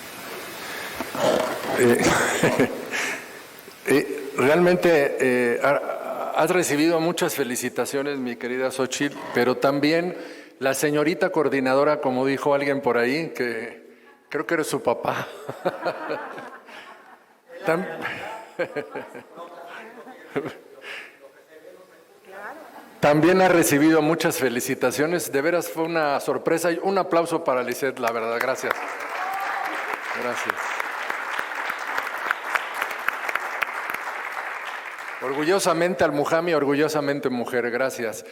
Realmente has recibido muchas felicitaciones, mi querida Xóchitl, pero también la señorita coordinadora, como dijo alguien por ahí, que creo que eres su papá. También ha recibido muchas felicitaciones. De veras fue una sorpresa. Y un aplauso para Lisette, la verdad. Gracias. Gracias. Orgullosamente Almujami, orgullosamente mujer. Gracias.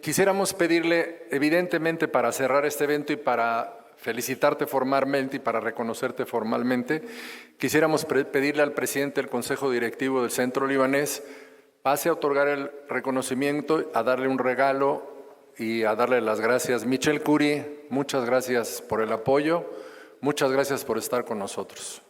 Quisiéramos pedirle, evidentemente, para cerrar este evento y para felicitarte formalmente y para reconocerte formalmente, quisiéramos pedirle al presidente del Consejo Directivo del Centro Libanés pase a otorgar el reconocimiento, a darle un regalo y a darle las gracias. Michelle Curi, muchas gracias por el apoyo, muchas gracias por estar con nosotros.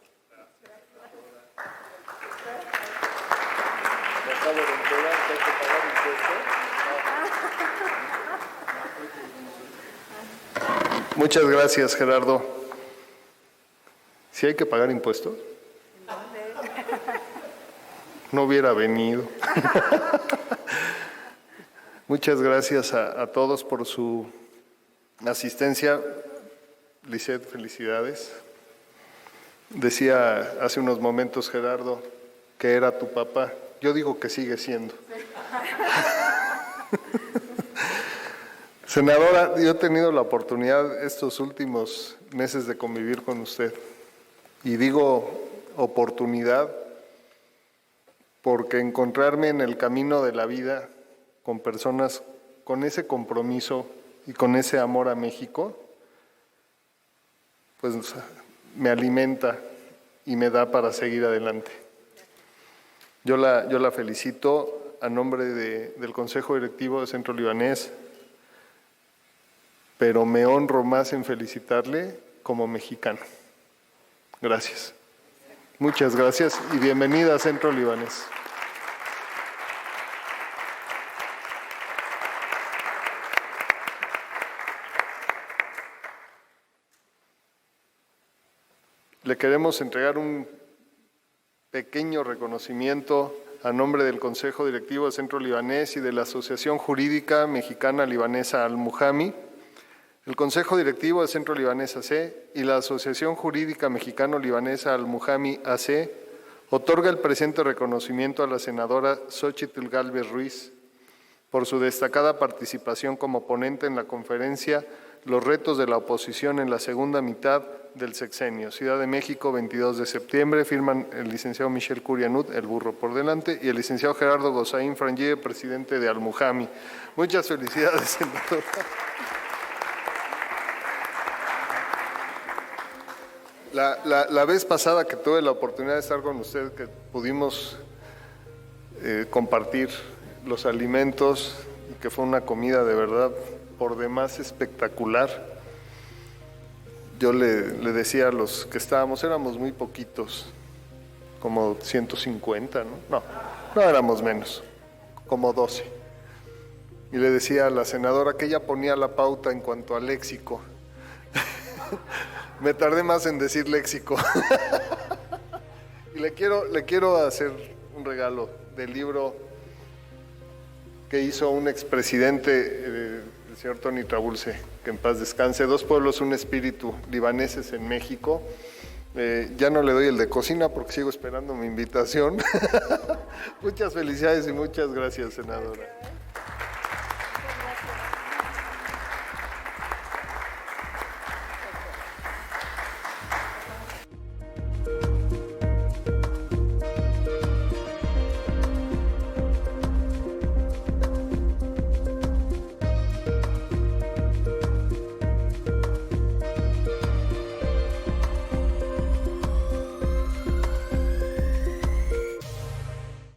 Muchas gracias, Gerardo. ¿Sí hay que pagar impuestos? No hubiera venido. Muchas gracias a todos por su asistencia. Lisette, felicidades. Decía hace unos momentos Gerardo que era tu papá. Yo digo que sigue siendo. Senadora, yo he tenido la oportunidad estos últimos meses de convivir con usted. Y digo oportunidad porque encontrarme en el camino de la vida con personas con ese compromiso y con ese amor a México, pues me alimenta y me da para seguir adelante. Yo la felicito a nombre del Consejo Directivo de Centro Libanés, pero me honro más en felicitarle como mexicano. Gracias. Muchas gracias y bienvenida a Centro Libanés. Le queremos entregar un pequeño reconocimiento a nombre del Consejo Directivo de Centro Libanés y de la Asociación Jurídica Mexicana Libanesa Al-Muhami, el Consejo Directivo de Centro Libanés AC y la Asociación Jurídica Mexicano-Libanesa Al-Muhami AC otorga el presente reconocimiento a la senadora Xóchitl Gálvez Ruiz por su destacada participación como ponente en la conferencia Los retos de la oposición en la segunda mitad del sexenio. Ciudad de México, 22 de septiembre. Firman el licenciado Michel Curianut, el burro por delante, y el licenciado Gerardo Gozaín Frangé, presidente de Al-Muhami. Muchas felicidades, senadora. La vez pasada que tuve la oportunidad de estar con usted, que pudimos compartir los alimentos y que fue una comida de verdad por demás espectacular. Yo le decía a los que estábamos, éramos muy poquitos, como 150, ¿no? No éramos menos, como 12. Y le decía a la senadora que ella ponía la pauta en cuanto al léxico. Me tardé más en decir léxico. Y le quiero hacer un regalo del libro que hizo un expresidente, el señor Tony Trabulce, que en paz descanse, Dos pueblos, un espíritu, libaneses en México. Ya no le doy el de cocina porque sigo esperando mi invitación. Muchas felicidades y muchas gracias, senadora.